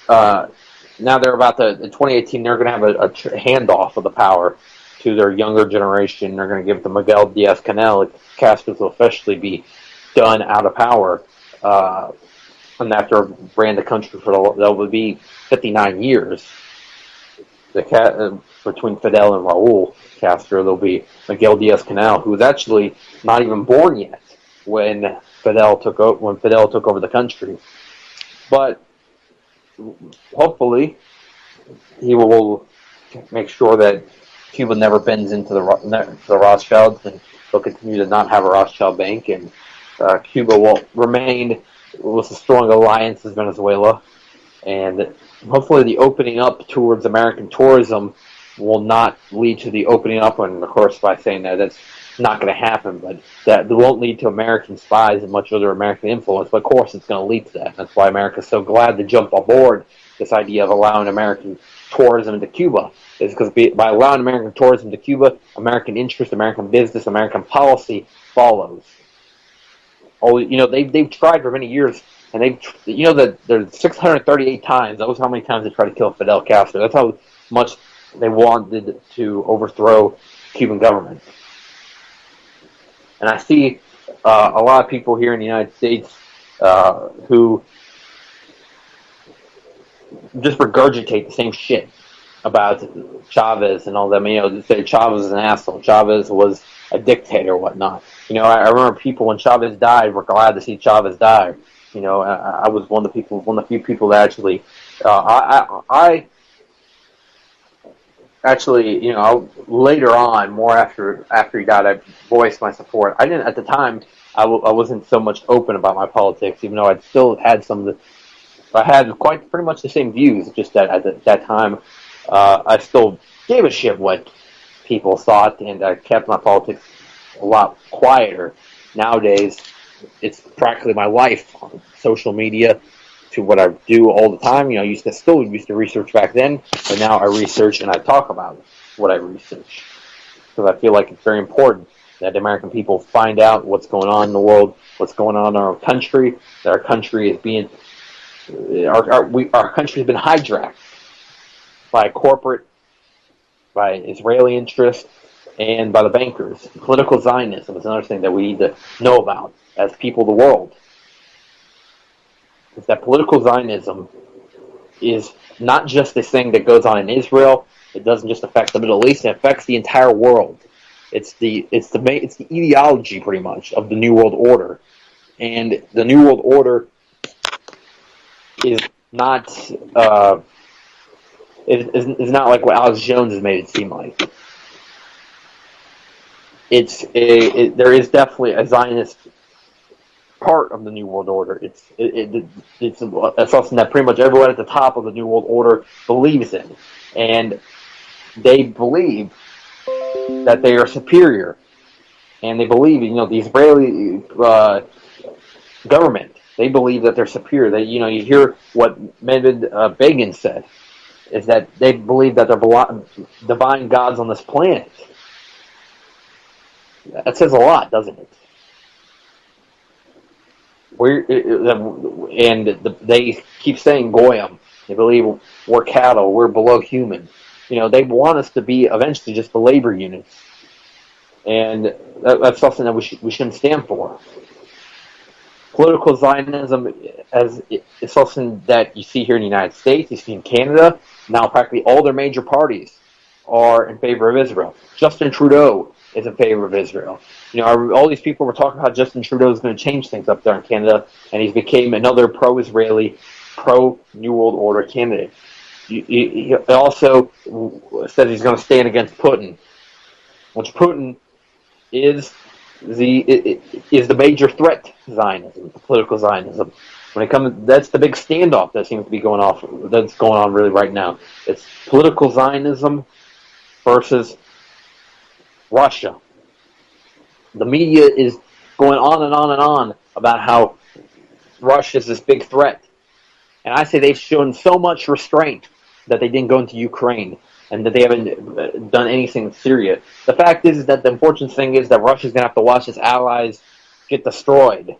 now they're about to, in 2018, they're going to have a handoff of the power to their younger generation. They're going to give it to Miguel Diaz-Canel. Castro will officially be done out of power. And after ran the country that would be 59 years. Between Fidel and Raul Castro, there'll be Miguel Diaz-Canel, who was actually not even born yet when Fidel took over the country. But hopefully, he will make sure that Cuba never bends into the Rothschilds, and they'll continue to not have a Rothschild bank, and Cuba will remain with a strong alliance with Venezuela, and hopefully the opening up towards American tourism will not lead to the opening up, and of course by saying that's not going to happen, but that won't lead to American spies and much other American influence, but of course it's going to lead to that. That's why America's so glad to jump aboard this idea of allowing American tourism to Cuba, is because by allowing American tourism to Cuba, American interest, American business, American policy follows. They've tried for many years, and that there's 638 times. That was how many times they tried to kill Fidel Castro. That's how much they wanted to overthrow Cuban government. And I see a lot of people here in the United States who just regurgitate the same shit about Chavez and all them. Say Chavez is an asshole. Chavez was a dictator or whatnot. I remember people when Chavez died were glad to see Chavez die. I was one of the few people that actually, I actually, later on, more after he died, I voiced my support. I didn't, at the time, I wasn't so much open about my politics, even though I'd still had I had pretty much the same views, just that at that time, I still gave a shit what people thought, and I kept my politics a lot quieter. Nowadays, it's practically my life on social media to what I do all the time. I used to research back then, but now I research and I talk about what I research, because I feel like it's very important that American people find out what's going on in the world, what's going on in our country, that our country is being our country has been hijacked by by Israeli interests, and by the bankers. Political Zionism is another thing that we need to know about as people of the world. Is that political Zionism is not just this thing that goes on in Israel. It doesn't just affect the Middle East. It affects the entire world. It's the ideology, pretty much, of the New World Order. And the New World Order is not is not like what Alex Jones has made it seem like. There is definitely a Zionist part of the New World Order. It's something that pretty much everyone at the top of the New World Order believes in, and they believe that they are superior, and they believe, the Israeli government. They believe that they're superior. You hear what Mehmet Begin said, is that they believe that they're divine gods on this planet. That says a lot, doesn't it? They keep saying Goyim. They believe we're cattle, we're below human. They want us to be eventually just the labor units. and that's something that we shouldn't stand for. Political Zionism is something that you see here in the United States, you see in Canada. Now practically all their major parties are in favor of Israel. Justin Trudeau is in favor of Israel. You know, all these people were talking about Justin Trudeau is going to change things up there in Canada, and he's became another pro-Israeli, pro-New World Order candidate. He also said he's going to stand against Putin, which Putin is the major threat to Zionism, political Zionism. When it comes, that's the big standoff that seems to be going on really right now. It's political Zionism versus Russia. The media is going on and on and on about how Russia is this big threat. And I say they've shown so much restraint that they didn't go into Ukraine and that they haven't done anything in Syria. The fact is that the unfortunate thing is that Russia's going to have to watch its allies get destroyed.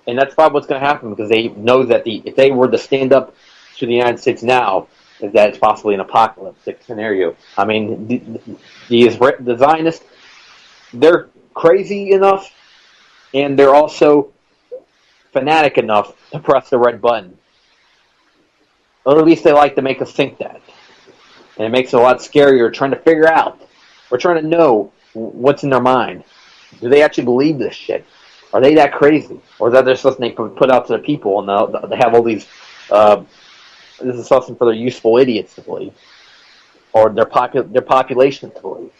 And that's probably what's going to happen, because they know that if they were to stand up to the United States now, is that it's possibly an apocalyptic scenario. I mean, the Zionists, they're crazy enough, and they're also fanatic enough to press the red button. Or at least they like to make us think that. And it makes it a lot scarier trying to figure out, or trying to know what's in their mind. Do they actually believe this shit? Are they that crazy? Or is that just something they put out to the people, and they have all these, this is something for their useful idiots to believe, or their population to believe.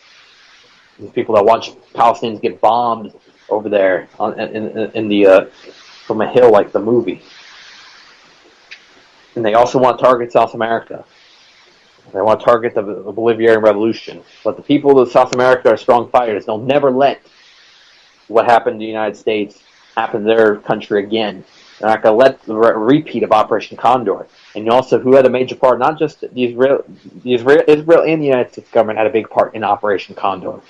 These people that watch Palestinians get bombed over there in the from a hill like the movie. And they also want to target South America. They want to target the Bolivarian Revolution. But the people of South America are strong fighters. They'll never let what happened in the United States happen to their country again. They're not going to let the repeat of Operation Condor. And also, who had a major part, not just Israel and the United States government had a big part in Operation Condor.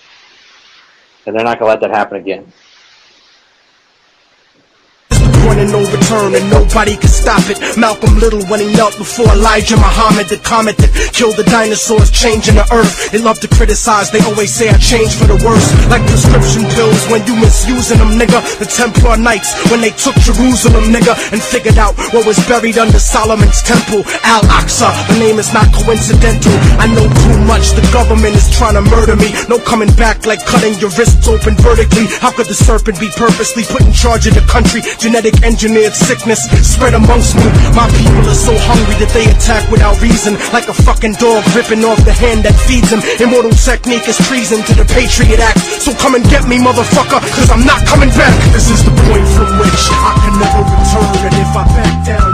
And they're not going to let that happen again. And no return, and nobody can stop it. Malcolm Little, when he knelt before Elijah Muhammad, that commented, kill the dinosaurs, changing the earth. They love to criticize, they always say I changed for the worse. Like prescription pills when you misusing them, nigga. The Templar Knights, when they took Jerusalem, nigga, and figured out what was buried under Solomon's temple, Al-Aqsa. The name is not coincidental. I know too much, the government is trying to murder me. No coming back like cutting your wrists open vertically. How could the serpent be purposely put in charge of the country? Genetic engineered sickness spread amongst me. My people are so hungry that they attack without reason, like a fucking dog ripping off the hand that feeds them. Immortal technique is treason to the Patriot Act. So come and get me, motherfucker, cause I'm not coming back. This is the point from which I can never return. And if I back down